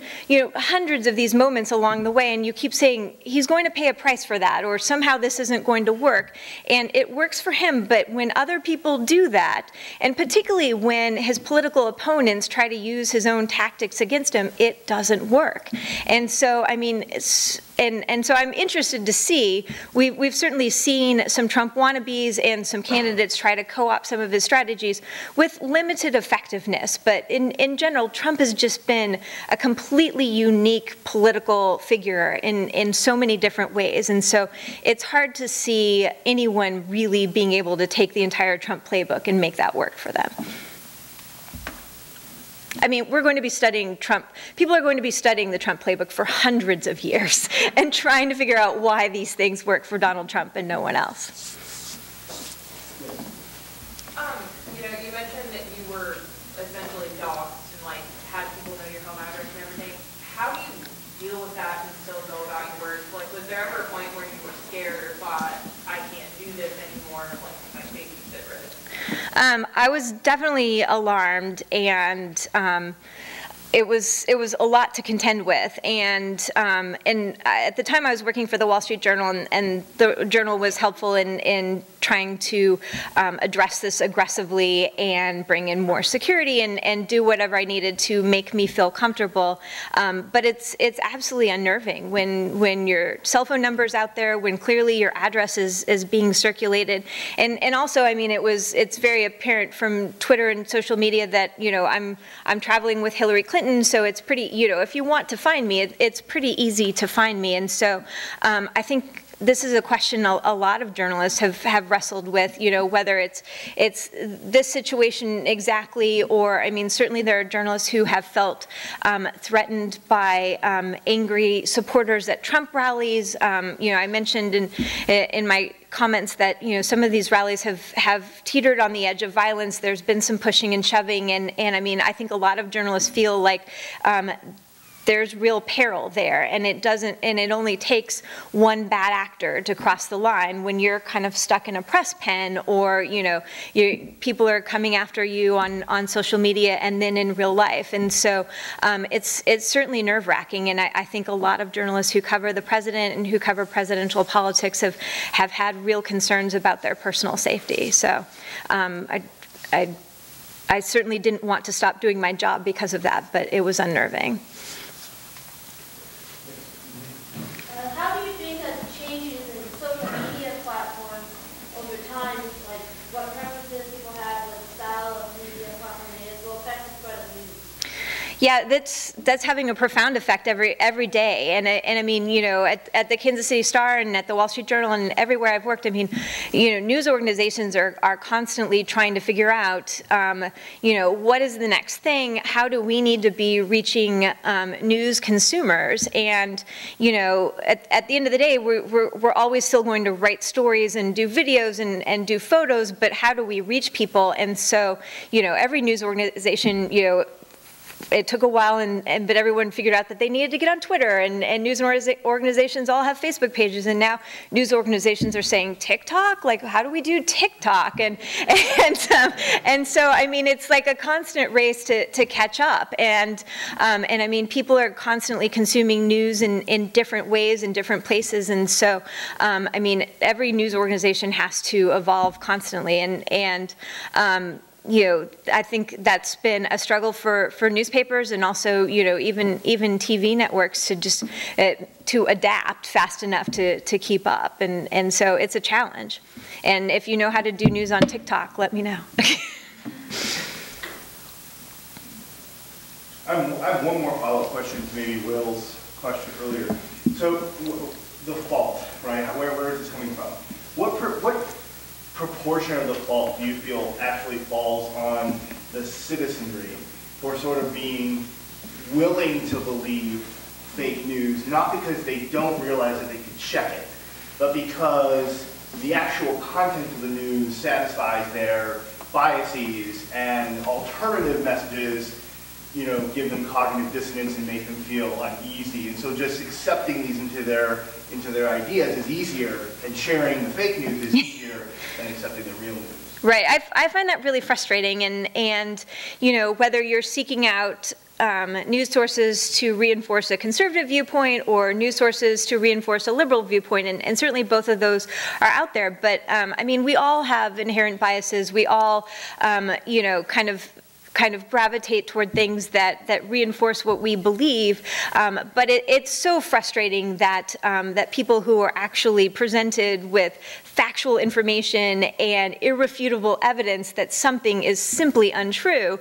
hundreds of these moments along the way, and you keep saying he's going to pay a price for that, or somehow this isn't going to work. And it works for him, but when other people do that, and particularly when his political opponents try to use his own tactics against him, it doesn't work. And so, so I'm interested to see, we've certainly seen some Trump wannabes and some candidates try to co-opt some of his strategies with limited effectiveness. But in general, Trump has just been a completely unique political figure in so many different ways. And so it's hard to see anyone really being able to take the entire Trump playbook and make that work for them. I mean, we're going to be studying Trump. People are going to be studying the Trump playbook for hundreds of years and trying to figure out why these things work for Donald Trump and no one else. You mentioned that you were essentially doxxed and had people know your home address and everything. How do you deal with that and still go about your work? Was there ever a point where you were scared or thought, I can't do this anymore, my safety's at risk? I was definitely alarmed, and it was a lot to contend with. And at the time I was working for the Wall Street Journal, and the Journal was helpful in trying to address this aggressively and bring in more security and do whatever I needed to make me feel comfortable. But it's absolutely unnerving when your cell phone number's out there, when clearly your address is being circulated. And also, I mean, it's very apparent from Twitter and social media that, I'm traveling with Hillary Clinton, so it's pretty, if you want to find me, it's pretty easy to find me. And so I think this is a question a lot of journalists have wrestled with, whether it's this situation exactly, or, I mean, certainly there are journalists who have felt threatened by angry supporters at Trump rallies. I mentioned in my comments that some of these rallies have teetered on the edge of violence. There's been some pushing and shoving, and I mean, I think a lot of journalists feel like there's real peril there, and it only takes one bad actor to cross the line when you're kind of stuck in a press pen, or people are coming after you on social media and then in real life. And so it's certainly nerve-wracking, and I think a lot of journalists who cover the president and who cover presidential politics have had real concerns about their personal safety. So I certainly didn't want to stop doing my job because of that, but it was unnerving. How do you think that changes in social media platforms over time, like what preferences people have, what style of media platform it is, will affect the spread of news? Yeah, that's having a profound effect every day, and I mean, at the Kansas City Star and at the Wall Street Journal and everywhere I've worked, I mean, news organizations are constantly trying to figure out, what is the next thing? How do we need to be reaching news consumers? And at the end of the day, we're always still going to write stories and do videos and do photos, but how do we reach people? And so, every news organization, it took a while, but everyone figured out that they needed to get on Twitter, and news organizations all have Facebook pages, and now news organizations are saying TikTok? Like, how do we do TikTok? And so, I mean, it's like a constant race to catch up, and I mean, people are constantly consuming news in different ways in different places, and so, I mean, every news organization has to evolve constantly, and I think that's been a struggle for newspapers, and also, even TV networks to just to adapt fast enough to keep up, and so it's a challenge. And if you know how to do news on TikTok, let me know. I have one more follow-up question to maybe Will's question earlier. So the fault, right? Where is this coming from? What proportion of the fault do you feel actually falls on the citizenry for sort of being willing to believe fake news, not because they don't realize that they could check it, but because the actual content of the news satisfies their biases and alternative messages, you know, give them cognitive dissonance and make them feel uneasy. And so just accepting these into their ideas is easier, and sharing the fake news is easier than accepting the real news. Right. I find that really frustrating, and you know, whether you're seeking out news sources to reinforce a conservative viewpoint or news sources to reinforce a liberal viewpoint, and certainly both of those are out there. But I mean, we all have inherent biases. We all, you know, kind of gravitate toward things that reinforce what we believe, but it's so frustrating that that people who are actually presented with factual information and irrefutable evidence that something is simply untrue,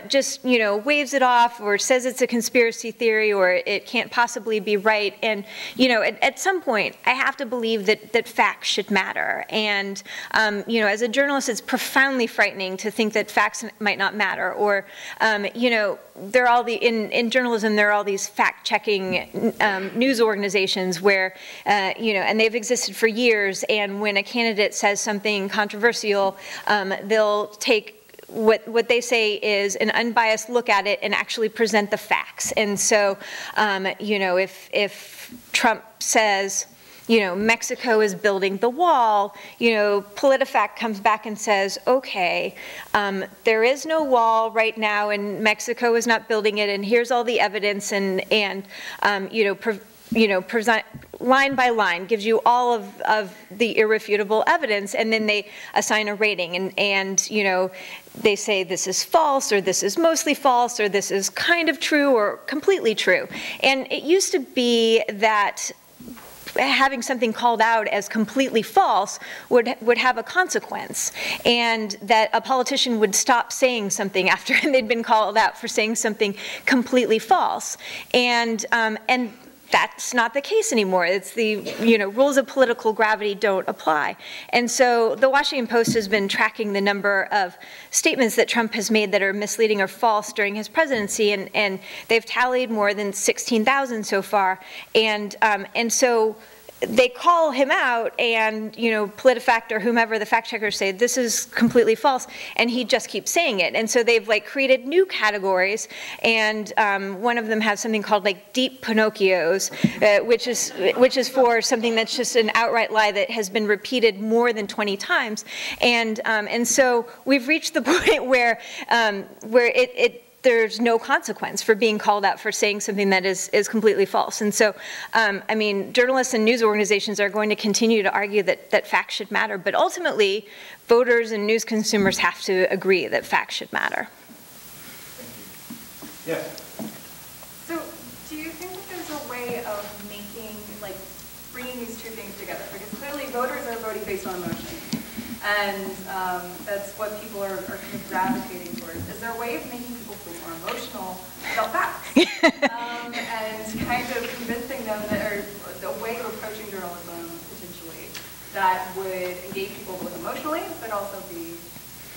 just, you know, waves it off or says it's a conspiracy theory or it can't possibly be right. And, you know, at some point, I have to believe that facts should matter. And, you know, as a journalist, it's profoundly frightening to think that facts might not matter. Or, you know, there are all in journalism, there are all these fact-checking news organizations where, you know, and they've existed for years, and when a candidate says something controversial, they'll take what they say is an unbiased look at it and actually present the facts. And so, you know, if Trump says, you know, Mexico is building the wall, you know, PolitiFact comes back and says, okay, there is no wall right now and Mexico is not building it, and here's all the evidence, and present line by line, gives you all of the irrefutable evidence, and then they assign a rating, and you know, they say this is false, or this is mostly false, or this is kind of true, or completely true. And it used to be that having something called out as completely false would have a consequence, and that a politician would stop saying something after they'd been called out for saying something completely false. And that's not the case anymore. It's the, you know, rules of political gravity don't apply. And so the Washington Post has been tracking the number of statements that Trump has made that are misleading or false during his presidency, and they've tallied more than 16,000 so far. And so they call him out, and, you know, PolitiFact or whomever, the fact checkers, say this is completely false, and he just keeps saying it. And so they've like created new categories, and one of them has something called like deep Pinocchios, which is for something that's just an outright lie that has been repeated more than 20 times. And so we've reached the point where there's no consequence for being called out for saying something that is completely false. And so, I mean, journalists and news organizations are going to continue to argue that facts should matter, but ultimately, voters and news consumers have to agree that facts should matter. Yes. So, do you think that there's a way of making, like, bringing these two things together? Because clearly voters are voting based on emotion, and that's what people are kind of gravitating towards. Is there a way of making people feel more emotional about facts? And kind of convincing them that, or the way of approaching journalism, potentially, that would engage people both emotionally, but also be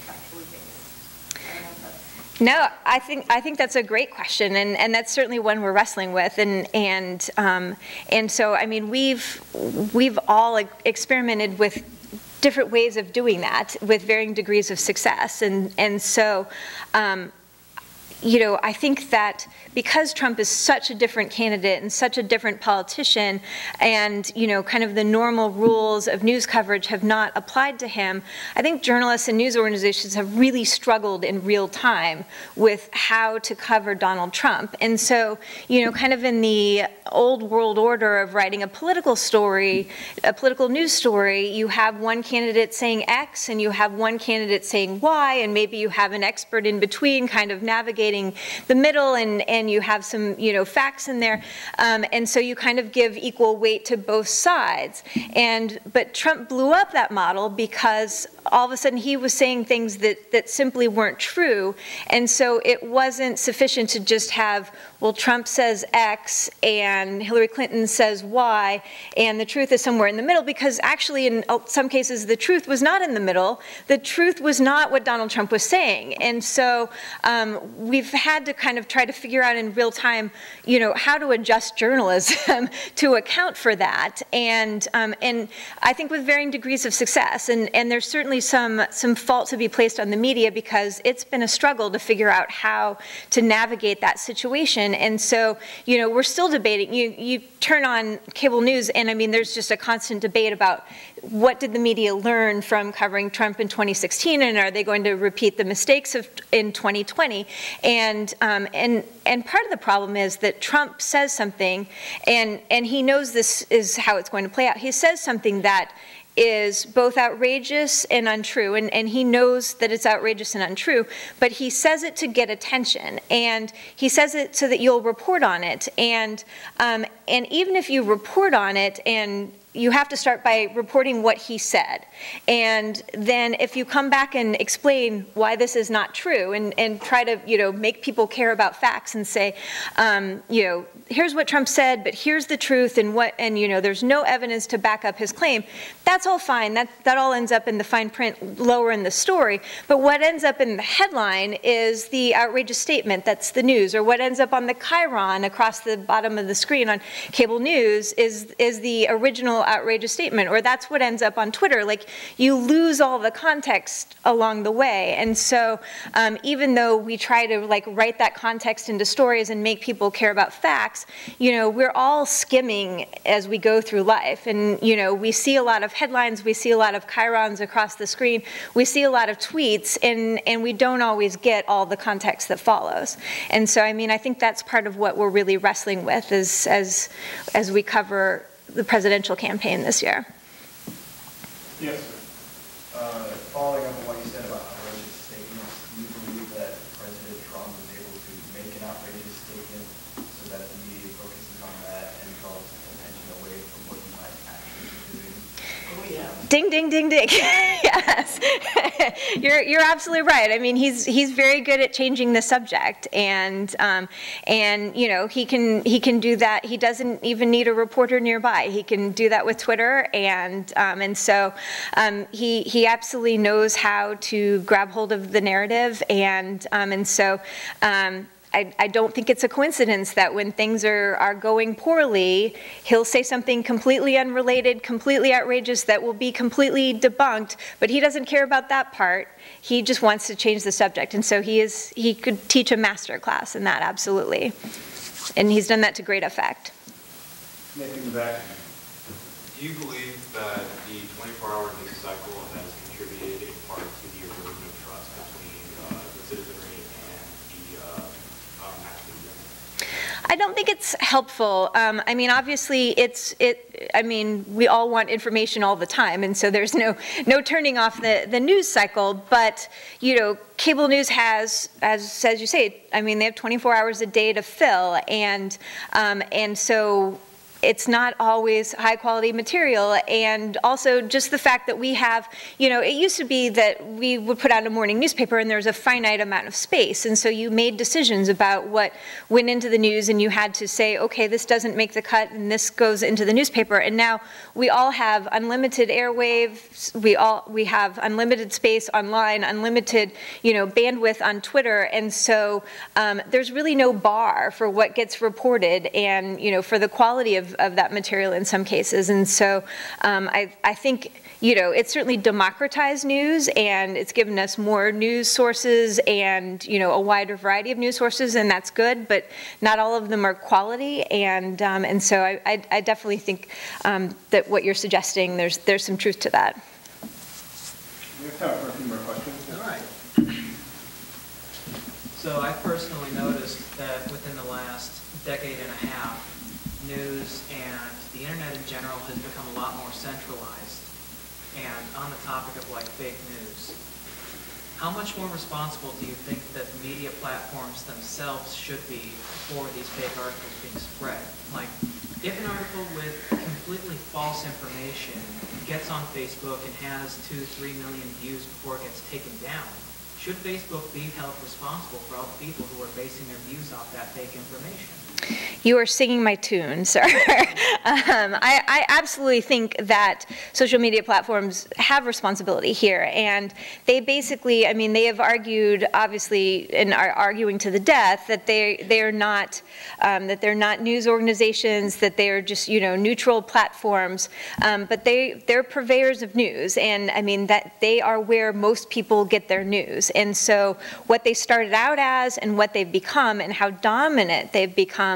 factually based? I don't know if that's... No, I think that's a great question, and that's certainly one we're wrestling with, and so, I mean, we've all experimented with different ways of doing that with varying degrees of success, and so, you know, I think that because Trump is such a different candidate and such a different politician, and, you know, kind of the normal rules of news coverage have not applied to him, I think journalists and news organizations have really struggled in real time with how to cover Donald Trump. And so, you know, kind of in the old world order of writing a political story, a political news story, you have one candidate saying X and you have one candidate saying Y, and maybe you have an expert in between kind of navigating the middle, and you have some, you know, facts in there, and so you kind of give equal weight to both sides. But Trump blew up that model because all of a sudden he was saying things that simply weren't true. And so it wasn't sufficient to just have, well, Trump says X and Hillary Clinton says Y, and the truth is somewhere in the middle, because actually in some cases the truth was not in the middle. The truth was not what Donald Trump was saying. And so we've had to kind of try to figure out in real time, how to adjust journalism to account for that. And I think with varying degrees of success. And there's certainly some fault to be placed on the media, because it's been a struggle to figure out how to navigate that situation. And so, we're still debating. You turn on cable news, and I mean, there's just a constant debate about what did the media learn from covering Trump in 2016, and are they going to repeat the mistakes in 2020? And part of the problem is that Trump says something, and he knows this is how it's going to play out. He says something that is both outrageous and untrue, and he knows that it's outrageous and untrue, but he says it to get attention, and he says it so that you'll report on it, and even if you report on it, and you have to start by reporting what he said. And then if you come back and explain why this is not true, and try to, make people care about facts and say, here's what Trump said, but here's the truth, and there's no evidence to back up his claim, that's all fine. That all ends up in the fine print lower in the story. But what ends up in the headline is the outrageous statement that's the news, or what ends up on the chyron across the bottom of the screen on cable news is the original outrageous statement, or that's what ends up on Twitter. Like, you lose all the context along the way. And so even though we try to write that context into stories and make people care about facts, we're all skimming as we go through life. And we see a lot of headlines, we see a lot of chyrons across the screen, we see a lot of tweets, and we don't always get all the context that follows. And so, I think that's part of what we're really wrestling with as we cover the presidential campaign this year. Yes, sir. Following up on what you said about outrageous statements, do you believe that President Trump was able to make an outrageous statement so that the media focuses on that and draws attention away from what he might actually be doing? Oh, yeah. Ding, ding, ding, ding. Yes. You're absolutely right. He's very good at changing the subject, and he can do that. He doesn't even need a reporter nearby. He can do that with Twitter, and so he absolutely knows how to grab hold of the narrative, and so. I don't think it's a coincidence that when things are going poorly, he'll say something completely unrelated, completely outrageous, that will be completely debunked, but he doesn't care about that part. He just wants to change the subject, and so he could teach a master class in that, absolutely. And he's done that to great effect. Nick in the back. Do you believe that the 24-hour news cycle has contributed in part to the erosion of trust between the citizenry and the mass media? I don't think it's helpful. Obviously, we all want information all the time, and so there's no turning off the news cycle. But cable news has, as you say, they have 24 hours a day to fill, and so it's not always high quality material. And also just the fact that we have, it used to be that we would put out a morning newspaper and there was a finite amount of space. And so you made decisions about what went into the news, and you had to say, okay, this doesn't make the cut and this goes into the newspaper. And now we all have unlimited airwaves. We have unlimited space online, unlimited, bandwidth on Twitter. And so there's really no bar for what gets reported, and, for the quality of that material in some cases. And so I think, it's certainly democratized news, and it's given us more news sources and, a wider variety of news sources, and that's good, but not all of them are quality. And so I definitely think that what you're suggesting, there's some truth to that. We have time for a few more questions. All right. So I personally noticed that within the last decade and a half, news and the internet in general has become a lot more centralized. And on the topic of fake news, how much more responsible do you think that media platforms themselves should be for these fake articles being spread? if an article with completely false information gets on Facebook and has 2-3 million views before it gets taken down, should Facebook be held responsible for all the people who are basing their views off that fake information? You are singing my tune, sir. I absolutely think that social media platforms have responsibility here, and they basically, I mean, they have argued, obviously, and are arguing to the death that they're not news organizations, that they are just, you know, neutral platforms, but they're purveyors of news, and I mean that they are where most people get their news, and so what they started out as and what they've become and how dominant they've become,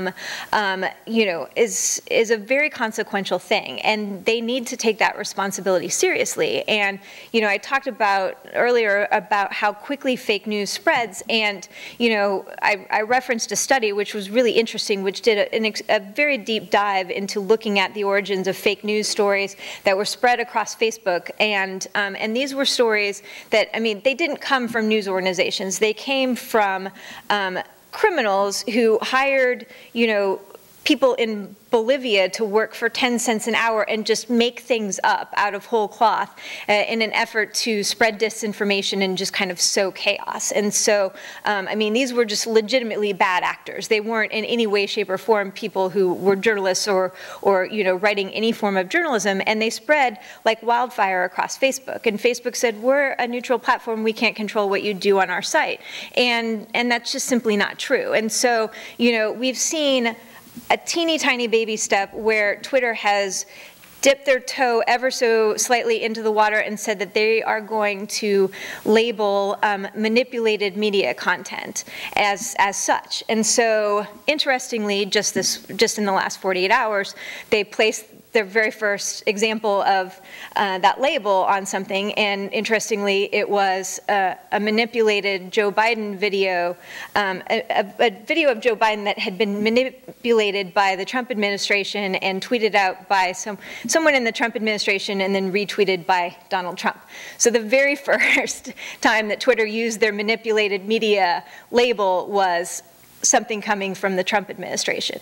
you know, is a very consequential thing, and they need to take that responsibility seriously. And you know, I talked about earlier about how quickly fake news spreads, and you know, I referenced a study which was really interesting, which did a very deep dive into looking at the origins of fake news stories that were spread across Facebook, and these were stories that, I mean, they didn't come from news organizations. They came from criminals who hired, you know, people in Bolivia to work for 10 cents an hour and just make things up out of whole cloth in an effort to spread disinformation and just kind of sow chaos. And so, I mean, these were just legitimately bad actors. They weren't in any way, shape, or form people who were journalists or you know, writing any form of journalism, and they spread like wildfire across Facebook. And Facebook said, we're a neutral platform, we can't control what you do on our site. And that's just simply not true. And so, you know, we've seen a teeny tiny baby step where Twitter has dipped their toe ever so slightly into the water and said that they are going to label manipulated media content as such. And so, interestingly, just in the last 48 hours, they placed their very first example of that label on something, and interestingly, it was a manipulated Joe Biden video, a video of Joe Biden that had been manipulated by the Trump administration and tweeted out by someone in the Trump administration and then retweeted by Donald Trump. So the very first time that Twitter used their manipulated media label was something coming from the Trump administration.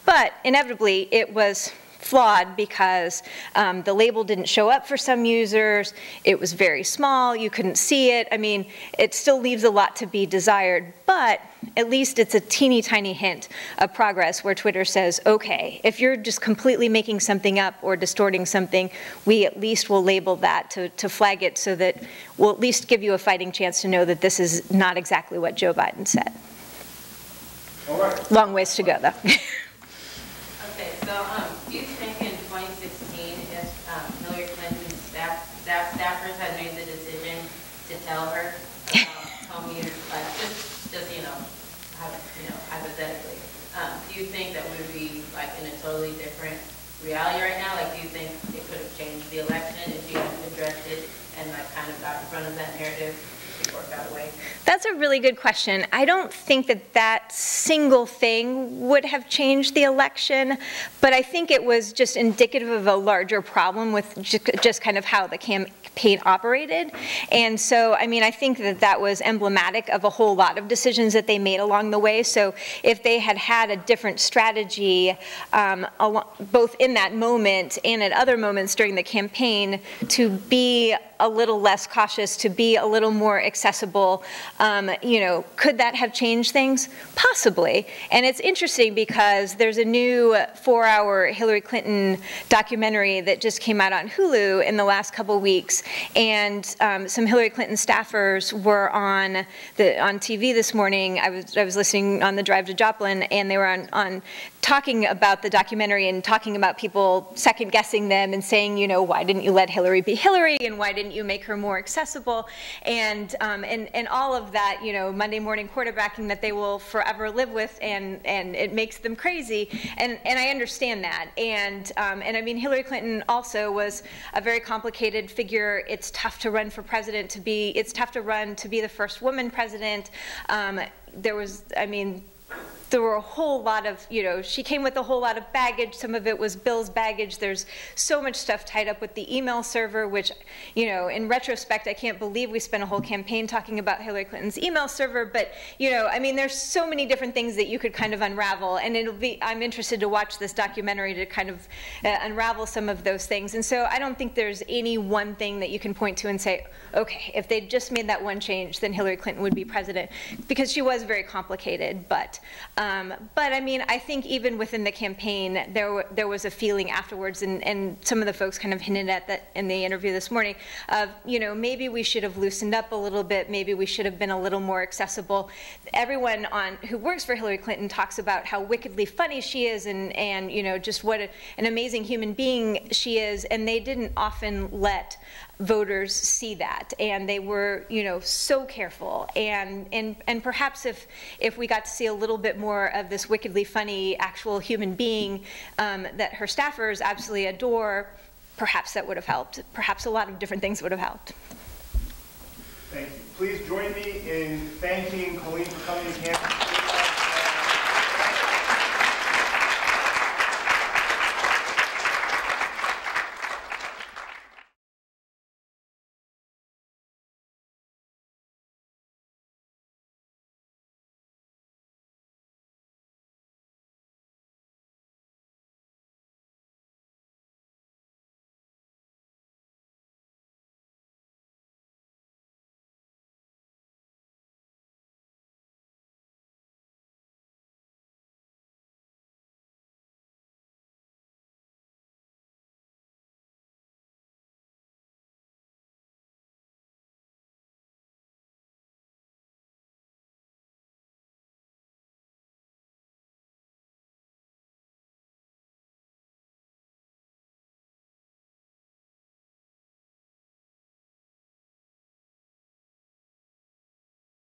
But inevitably, it was flawed because the label didn't show up for some users. It was very small. You couldn't see it. I mean, it still leaves a lot to be desired, but at least it's a teeny tiny hint of progress where Twitter says, okay, if you're just completely making something up or distorting something, we at least will label that to flag it so that we'll at least give you a fighting chance to know that this is not exactly what Joe Biden said. All right. Long ways to go, though. Okay, so do you think in 2016, if Hillary Clinton's staffers had made the decision to tell her, like just you know, hypothetically, do you think that we would be like in a totally different reality right now? Like, do you think it could have changed the election if you had addressed it and like kind of got in front of that narrative before it got away? That's a really good question. I don't think that that single thing would have changed the election, but I think it was just indicative of a larger problem with just kind of how the campaign operated. And so, I mean, I think that that was emblematic of a whole lot of decisions that they made along the way. So if they had had a different strategy, both in that moment and at other moments during the campaign, to be a little less cautious, to be a little more accessible, you know, could that have changed things? Possibly. And it's interesting because there's a new 4-hour Hillary Clinton documentary that just came out on Hulu in the last couple weeks, and some Hillary Clinton staffers were on TV this morning. I was listening on the drive to Joplin, and they were on talking about the documentary and talking about people second guessing them and saying, you know, why didn't you let Hillary be Hillary, and why didn't you make her more accessible, and all of that, you know, Monday morning quarterbacking that they will forever live with, and it makes them crazy, and I understand that, and I mean, Hillary Clinton also was a very complicated figure. It's tough to run for president, it's tough to run to be the first woman president. There was, I mean, there were a whole lot of, she came with a whole lot of baggage. Some of it was Bill's baggage. There's so much stuff tied up with the email server, which, in retrospect, I can't believe we spent a whole campaign talking about Hillary Clinton's email server. But, I mean, there's so many different things that you could kind of unravel. And I'm interested to watch this documentary to kind of unravel some of those things. And so I don't think there's any one thing that you can point to and say, okay, if they'd just made that one change, then Hillary Clinton would be president, because she was very complicated. But I mean, I think even within the campaign, there was a feeling afterwards, and some of the folks kind of hinted at that in the interview this morning, of, maybe we should have loosened up a little bit, maybe we should have been a little more accessible. Everyone who works for Hillary Clinton talks about how wickedly funny she is, and just what an amazing human being she is, and they didn't often let voters see that, and they were, so careful. And perhaps if we got to see a little bit more of this wickedly funny actual human being that her staffers absolutely adore, perhaps that would have helped. Perhaps a lot of different things would have helped. Thank you. Please join me in thanking Colleen for coming to campus.